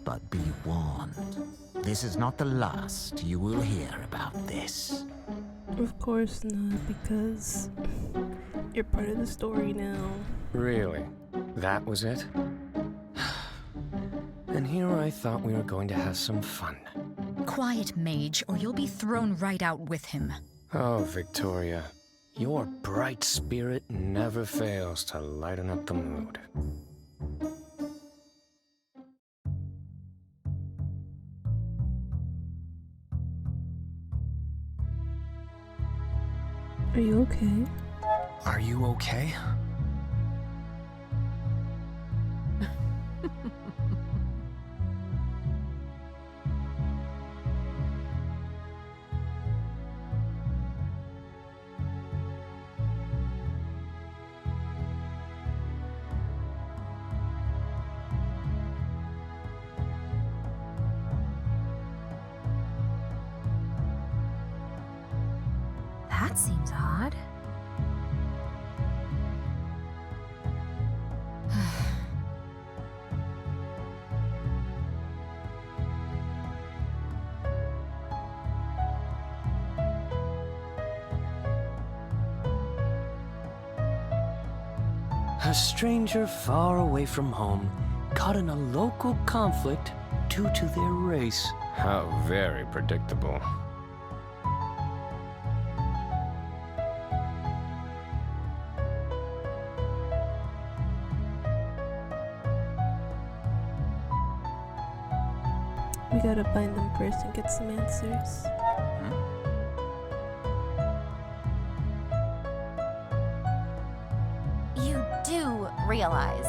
But be warned. This is not the last you will hear about this. Of course not, because you're part of the story now. Really? That was it? And here I thought we were going to have some fun. Quiet, mage, or you'll be thrown right out with him. Oh, Victoria, your bright spirit never fails to lighten up the mood. Are you okay? Are you okay? That seems odd. A stranger far away from home, caught in a local conflict due to their race. How very predictable. We gotta find them first and get some answers. You do realize.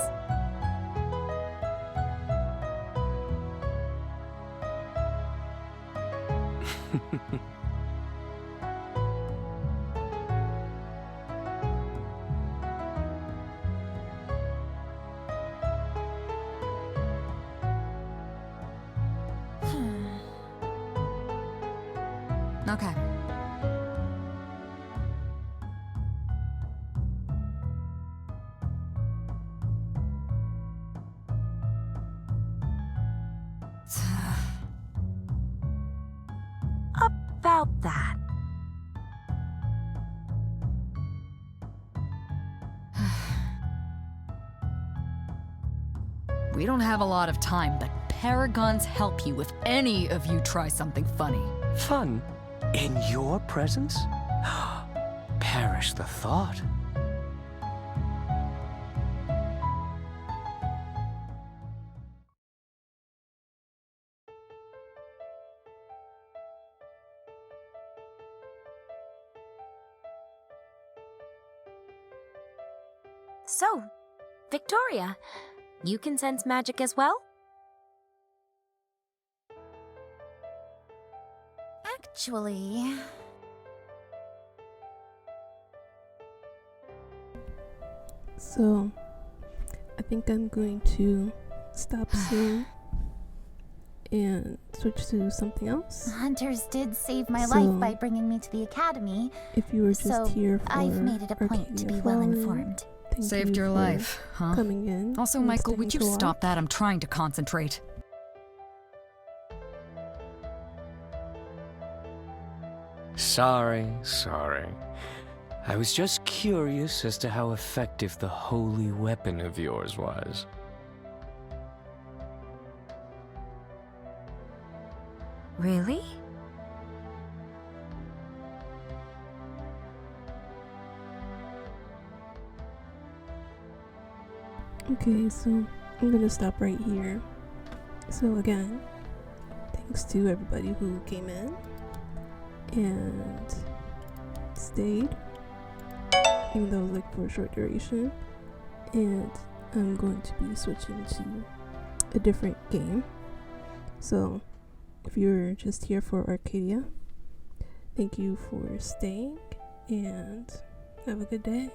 Okay. About that. We don't have a lot of time, but paragons help you if any of you try something funny. Fun? In your presence? Perish the thought. So, Victoria, you can sense magic as well? Actually, So, I think I'm going to stop soon and switch to something else. hunters did save my So, life by bringing me to the academy, If you were just so here for I've made it a point to Arcadia be well Fallen, informed. thank Saved you your for life, huh? coming in. Also, and Michael, would you staying to stop watch. that? I'm trying to concentrate. Sorry. I was just curious as to how effective the holy weapon of yours was. Really? Okay, so I'm gonna stop right here. So again, thanks to everybody who came in and stayed, even though it was like for a short duration. And I'm going to be switching to a different game. So if you're just here for Arcadia, thank you for staying and have a good day.